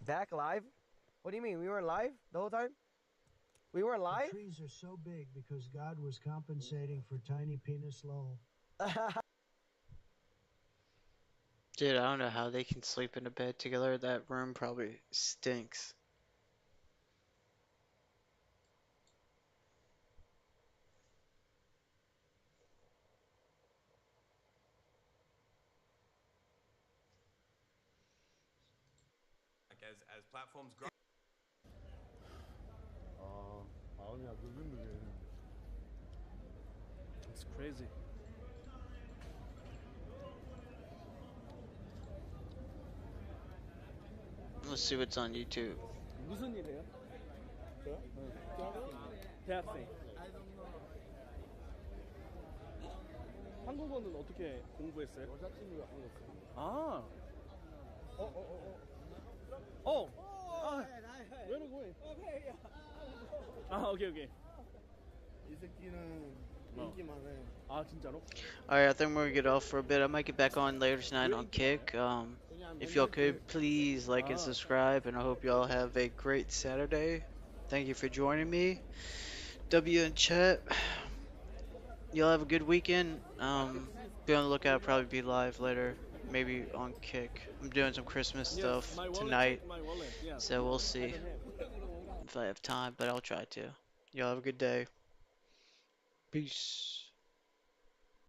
Back live? What do you mean? We weren't live the whole time? We weren't live? The trees are so big because God was compensating for tiny penis Lowell. Dude, I don't know how they can sleep in a bed together. That room probably stinks. Like as platforms grow. It's crazy. Let's see what's on YouTube. 무슨 일이에요? 저요? 대학생. 한국어는 어떻게 공부했어요? 여자친구가 한국어. 아. Where to go? 아, 오케이. 이 새끼는 인기 많아요. 아, 진짜로? Alright, I think we're gonna get off for a bit. I might get back on later tonight on Kick. If y'all could, please like and subscribe, and I hope y'all have a great Saturday. Thank you for joining me. W in chat. Y'all have a good weekend. Be on the lookout. Probably be live later. Maybe on Kick. I'm doing some Christmas stuff My wallet, tonight, check my wallet. Yeah. so we'll I see don't have. if I have time, but I'll try to. Y'all have a good day. Peace.